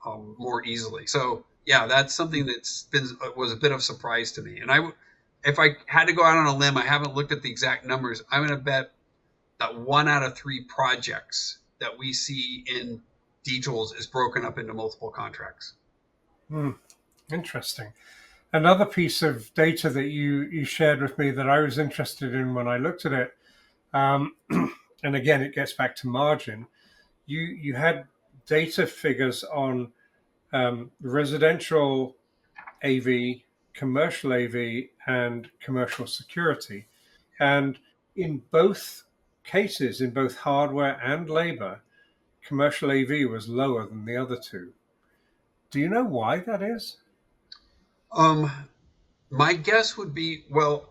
more easily. So yeah, that's something that's been was a bit of a surprise to me. And if I had to go out on a limb, I haven't looked at the exact numbers. I'm going to bet that 1 out of 3 projects that we see in D-Tools is broken up into multiple contracts. Hmm, interesting. Another piece of data that you shared with me that I was interested in when I looked at it, um, and again, it gets back to margin. You had data figures on residential AV, commercial AV, and commercial security. And in both cases, in both hardware and labor, commercial AV was lower than the other two. Do you know why that is? Um, my guess would be, well,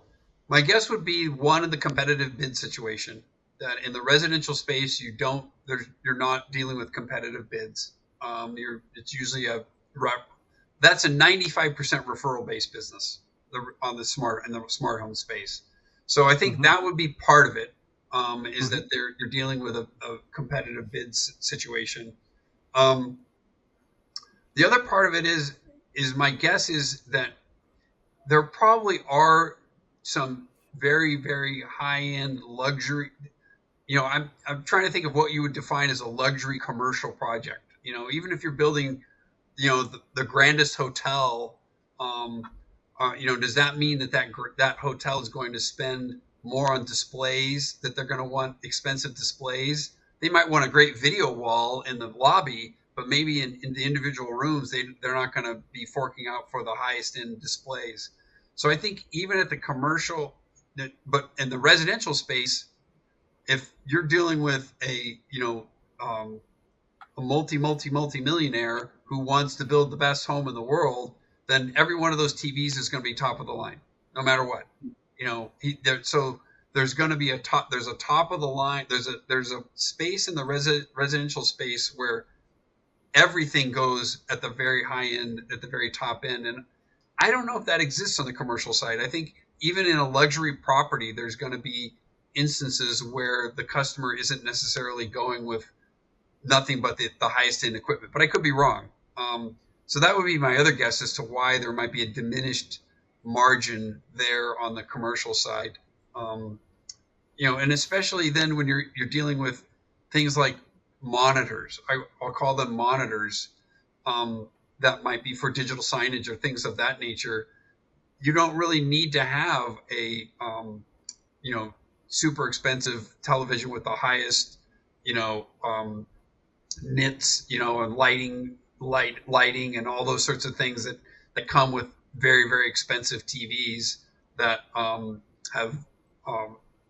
My guess would be one in the competitive bid situation. That in the residential space, you're not dealing with competitive bids. It's usually that's a 95% referral based business on the smart home space. So I think Hmm. that would be part of it. Is Hmm. that you're dealing with a competitive bids situation. Um, the other part of it is my guess is that there probably are some very very high end luxury. I'm trying to think of what you would define as a luxury commercial project. Even if you're building, the grandest hotel, um, does that mean that hotel is going to spend more on displays, that they're going to want expensive displays? They might want a great video wall in the lobby, but maybe in the individual rooms, they're not going to be forking out for the highest end displays. So I think even at the commercial, but in the residential space, if you're dealing with um, a multi millionaire who wants to build the best home in the world, then every one of those TVs is going to be top of the line, no matter what. So there's going to be a top. There's a top of the line. There's a space in the residential space where everything goes at the very high end, at the very top end, and I don't know if that exists on the commercial side. I think even in a luxury property, there's going to be instances where the customer isn't necessarily going with nothing but the highest end equipment. But I could be wrong. So that would be my other guess as to why there might be a diminished margin there on the commercial side. Um, and especially then when you're dealing with things like monitors. I'll call them monitors. That might be for digital signage or things of that nature. You don't really need to have a you know super expensive television with the highest nits, and lighting and all those sorts of things that come with very very expensive TVs that have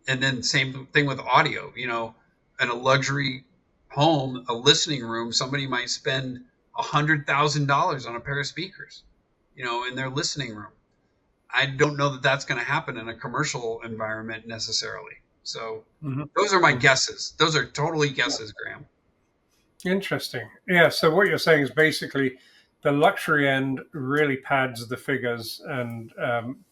and then same thing with audio. In a luxury home, a listening room, somebody might spend $100,000 on a pair of speakers, in their listening room. I don't know that that's going to happen in a commercial environment necessarily. So Hmm. those are my Hmm. guesses. Those are totally guesses, Graham. Interesting. Yeah. So what you're saying is basically the luxury end really pads the figures, and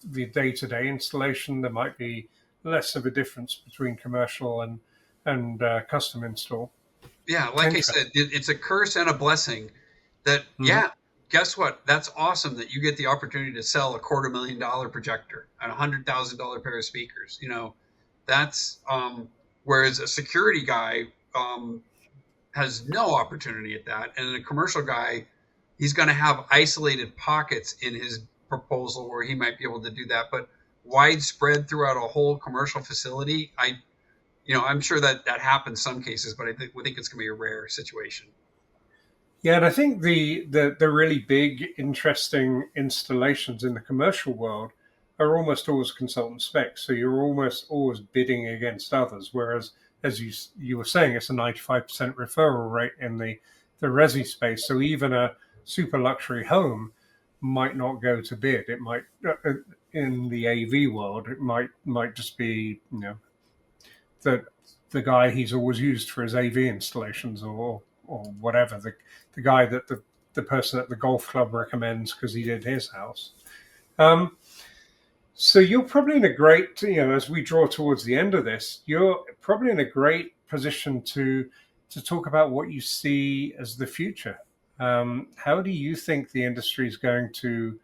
the day-to-day installation there might be less of a difference between commercial and custom install. Yeah, like I said, Interesting. it's a curse and a blessing. That Hmm. yeah, guess what? That's awesome that you get the opportunity to sell a $250,000 projector and $100,000 pair of speakers. That's whereas a security guy has no opportunity at that, and a commercial guy, he's going to have isolated pockets in his proposal where he might be able to do that, but widespread throughout a whole commercial facility, I'm sure that happens some cases, but we think it's going to be a rare situation. Yeah, and I think the really big, interesting installations in the commercial world are almost always consultant specs. So you're almost always bidding against others. Whereas, as you were saying, it's a 95% referral rate in the resi space. So even a super luxury home might not go to bid. It might in the AV world, it might just be the the guy he's always used for his AV installations, or whatever, the guy that the person at the golf club recommends because he did his house. Um, so you're probably in a great, as we draw towards the end of this, you're probably in a great position to talk about what you see as the future. How do you think the industry is going to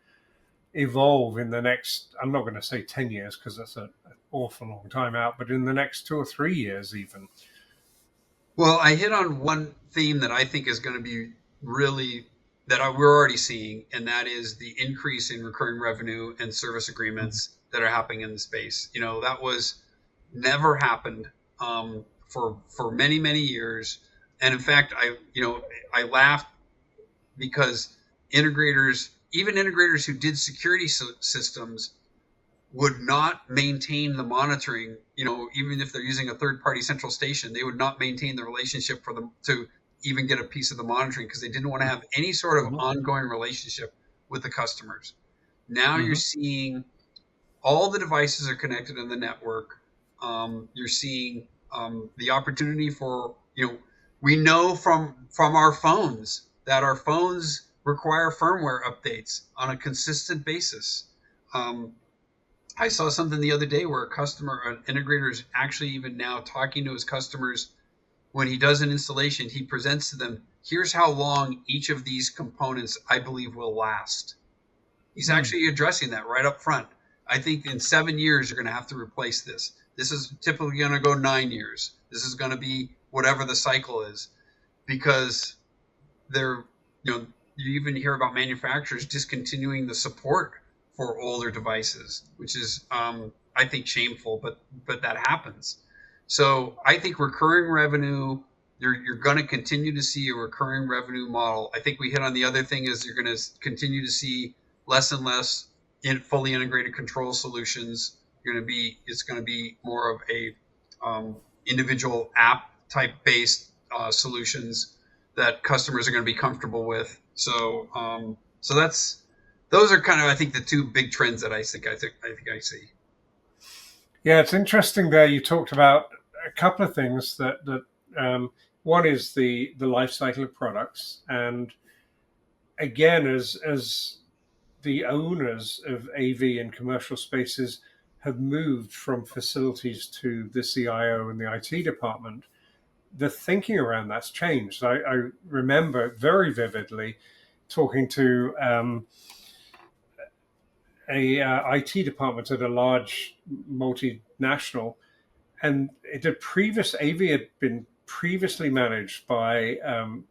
evolve in the next, I'm not going to say 10 years because that's an awful long time out, but in the next 2 or 3 years even? Well, I hit on one theme that I think is going to be really we're already seeing, and that is the increase in recurring revenue and service agreements that are happening in the space. That was never happened for many many years, and in fact, I laughed because even integrators who did security systems would not maintain the monitoring. Even if they're using a third party central station, they would not maintain the relationship for them to even get a piece of the monitoring because they didn't want to have any sort of Mhm. ongoing relationship with the customers. Now you're Mhm. seeing all the devices are connected in the network. You're seeing the opportunity for, we know from our phones that our phones require firmware updates on a consistent basis. I saw something the other day where an integrator is actually even now talking to his customers. When he does an installation, he presents to them, here's how long each of these components I believe will last. He's actually addressing that right up front. I think in 7 years, you're going to have to replace this. This is typically going to go 9 years. This is going to be whatever the cycle is, because you even hear about manufacturers discontinuing the support for older devices, which is, I think, shameful, but that happens. So I think recurring revenue, you're going to continue to see a recurring revenue model. I think we hit on the other thing is you're going to continue to see less and less fully integrated control solutions. It's going to be more of a individual app type based solutions that customers are going to be comfortable with. So those are kind of, I think, the two big trends that I think I see. Yeah, it's interesting there. You talked about a couple of things that one is the life cycle of products, and again, as the owners of AV and commercial spaces have moved from facilities to the CIO and the IT department, the thinking around that's changed. I remember very vividly talking to a IT department at a large multinational, and AV had been previously managed by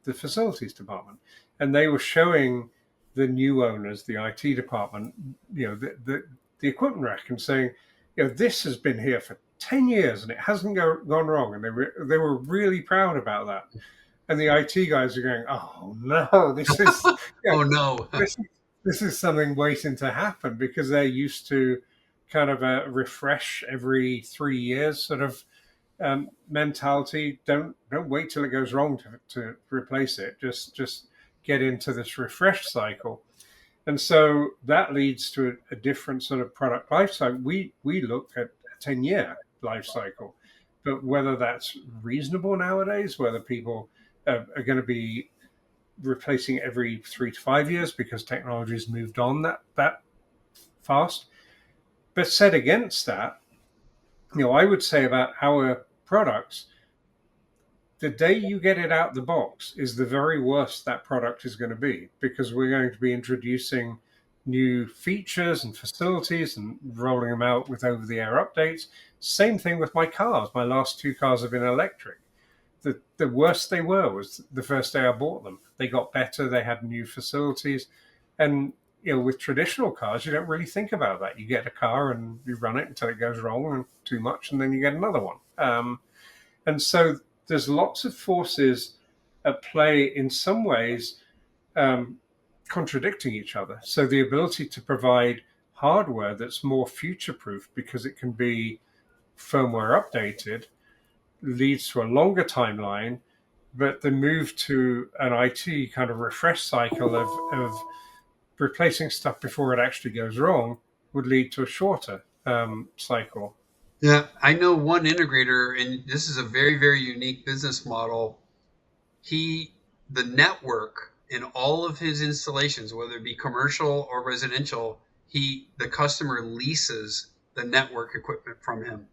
the facilities department, and they were showing the new owners, the IT department, the equipment rack, and saying, this has been here for 10 years and it hasn't gone wrong, and they were really proud about that. And the IT guys are going, oh no, this is oh no, this is something waiting to happen, because they're used to kind of a refresh every 3 years sort of mentality. Don't wait till it goes wrong to replace it. Just get into this refresh cycle. And so that leads to a different sort of product life cycle. We look at a 10-year life cycle, but whether that's reasonable nowadays, whether people are going to be replacing every 3 to 5 years because technology has moved on that fast. But set against that, I would say about our products, the day you get it out the box is the very worst that product is going to be, because we're going to be introducing new features and facilities and rolling them out with over-the-air updates. Same thing with my cars. My last 2 cars have been electric. The worst they were was the first day I bought them. They got better. They had new facilities. And with traditional cars, you don't really think about that. You get a car and you run it until it goes wrong and too much, and then you get another one. And so there's lots of forces at play, in some ways contradicting each other. So the ability to provide hardware that's more future-proof because it can be firmware updated leads to a longer timeline, but the move to an IT kind of refresh cycle of replacing stuff before it actually goes wrong would lead to a shorter cycle. Yeah, I know one integrator, and this is a very, very unique business model. The network in all of his installations, whether it be commercial or residential, the customer leases the network equipment from him.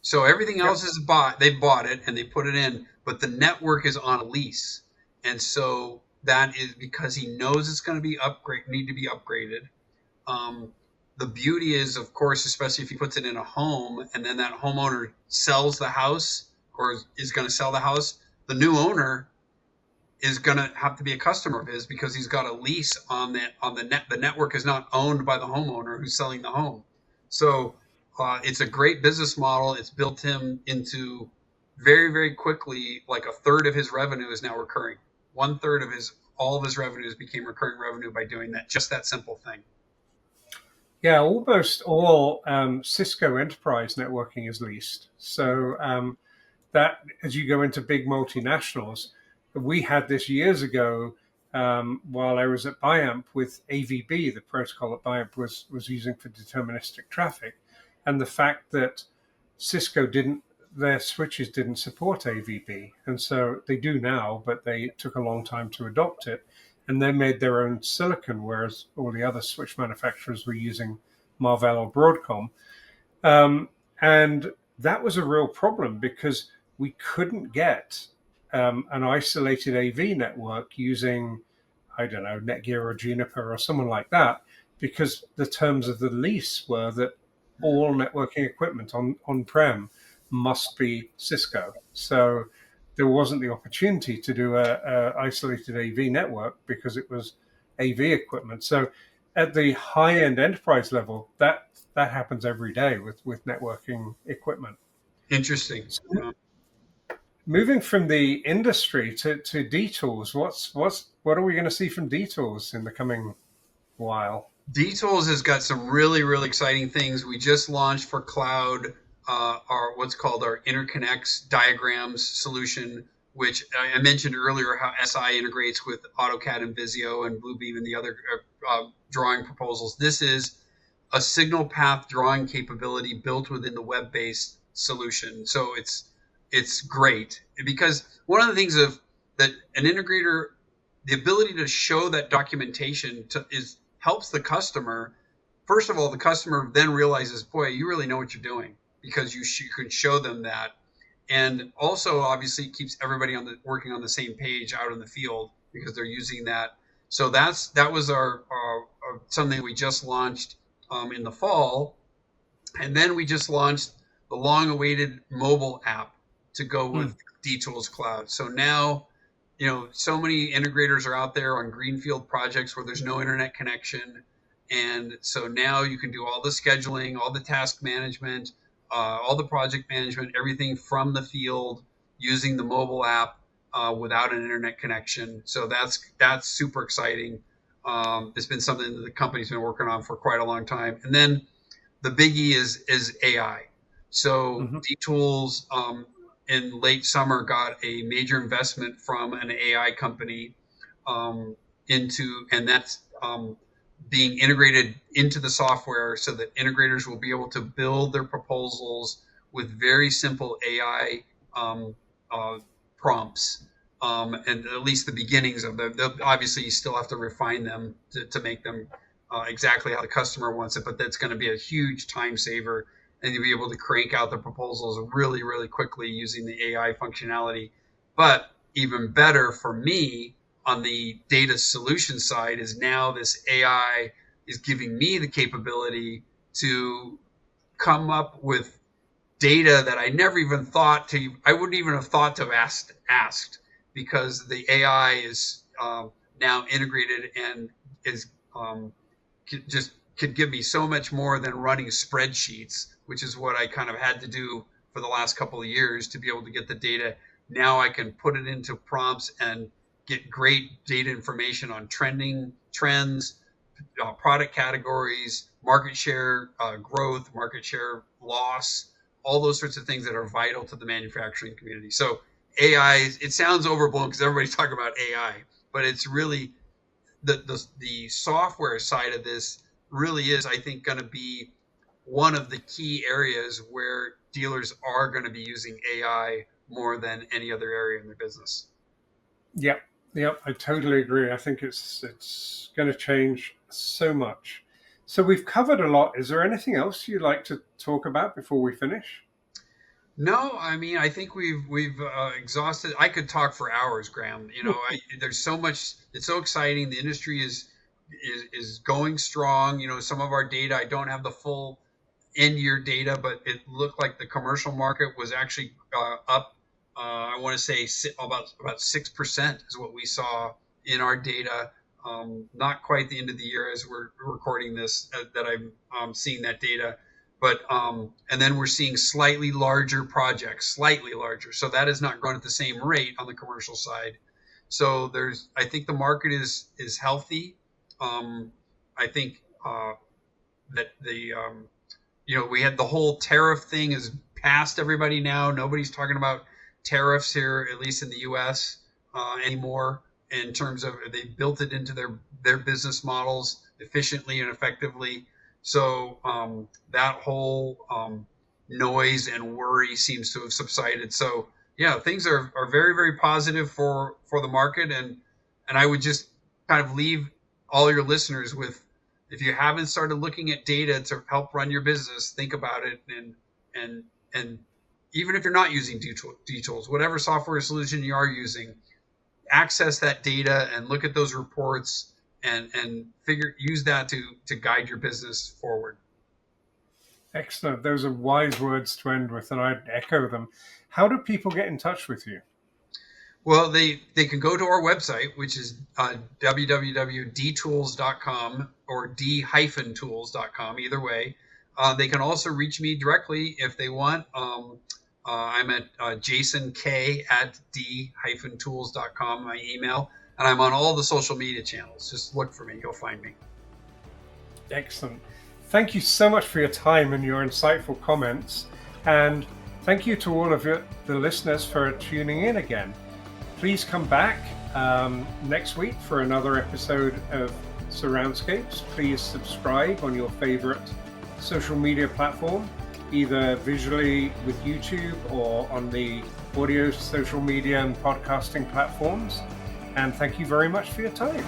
So everything else is they bought it and they put it in, but the network is on a lease. And so that is because he knows it's going to be need to be upgraded. The beauty is, of course, especially if he puts it in a home and then that homeowner sells the house or is going to sell the house, the new owner is going to have to be a customer of his because he's got a lease on the net. The network is not owned by the homeowner who's selling the home. So it's a great business model. It's built him into very, very quickly, like a third of his revenue is now recurring. 1/3 of all of his revenues became recurring revenue by doing that, just that simple thing. Yeah, almost all Cisco enterprise networking is leased. So that as you go into big multinationals, we had this years ago while I was at Biamp with AVB, the protocol that Biamp was using for deterministic traffic, and the fact that Cisco their switches didn't support AVB, and so they do now, but they took a long time to adopt it, and they made their own silicon, whereas all the other switch manufacturers were using Marvell or Broadcom. And that was a real problem because we couldn't get an isolated AV network using, I don't know, Netgear or Juniper or someone like that, because the terms of the lease were that all networking equipment on-prem must be Cisco. So there wasn't the opportunity to do a isolated AV network because it was AV equipment. So at the high-end enterprise level, that happens every day with networking equipment. Interesting. So, moving from the industry to D-Tools, what are we going to see from D-Tools in the coming while? D-Tools has got some really, really exciting things. We just launched for cloud our what's called our interconnects diagrams solution, which I mentioned earlier how SI integrates with AutoCAD and Visio and Bluebeam and the other drawing proposals. This is a signal path drawing capability built within the web-based solution. So it's great because one of the things that an integrator, the ability to show that documentation helps the customer. First of all, the customer then realizes, boy, you really know what you're doing because you can show them that. And also, obviously, it keeps everybody working on the same page out in the field because they're using that. So that was our something we just launched in the fall. And then we just launched the long-awaited mobile app to go with D-Tools Cloud. So now, so many integrators are out there on greenfield projects where there's no internet connection. And so now you can do all the scheduling, all the task management, all the project management, everything from the field using the mobile app without an internet connection. So that's super exciting. It's been something that the company's been working on for quite a long time. And then the biggie is AI. So D-Tools in late summer got a major investment from an AI company and that's being integrated into the software so that integrators will be able to build their proposals with very simple AI prompts. And at least the beginnings of them. Obviously, you still have to refine them to make them exactly how the customer wants it, but that's going to be a huge time saver. And you'll be able to crank out the proposals really, really quickly using the AI functionality. But even better for me on the data solution side is now this AI is giving me the capability to come up with data that I never even I wouldn't even have thought to have asked because the AI is now integrated and is could give me so much more than running spreadsheets, which is what I kind of had to do for the last couple of years to be able to get the data. Now I can put it into prompts and get great data information on trends, product categories, market share growth, market share loss, all those sorts of things that are vital to the manufacturing community. So AI, it sounds overblown because everybody's talking about AI, but it's really the software side of this really is, I think, going to be one of the key areas where dealers are going to be using AI more than any other area in their business. Yep, I totally agree. I think it's going to change so much. So we've covered a lot. Is there anything else you'd like to talk about before we finish? No, I mean, I think we've exhausted. I could talk for hours, Graham. There's so much. It's so exciting. The industry is going strong. Some of our data, I don't have the full end year data, but it looked like the commercial market was actually up. I want to say about 6% is what we saw in our data. Not quite the end of the year as we're recording this that I'm seeing that data. But and then we're seeing slightly larger projects, slightly larger. So that is not growing at the same rate on the commercial side. So I think the market is healthy. I think that we had the whole tariff thing is past everybody now. Nobody's talking about tariffs here, at least in the U.S. Anymore. in terms of they built it into their business models efficiently and effectively. So that whole noise and worry seems to have subsided. So yeah, things are very, very positive for the market. And I would just kind of leave all your listeners with, if you haven't started looking at data to help run your business, think about it. And even if you're not using D-Tools, whatever software solution you are using, access that data and look at those reports and use that to guide your business forward. Excellent. Those are wise words to end with, and I'd echo them. How do people get in touch with you? Well, they can go to our website, which is www.dtools.com or d-tools.com, either way. They can also reach me directly if they want. I'm at jasonk@d-tools.com, my email, and I'm on all the social media channels. Just look for me, you'll find me. Excellent. Thank you so much for your time and your insightful comments. And thank you to all of the listeners for tuning in again. Please come back next week for another episode of Surroundscapes. Please subscribe on your favorite social media platform, either visually with YouTube or on the audio social media and podcasting platforms. And thank you very much for your time.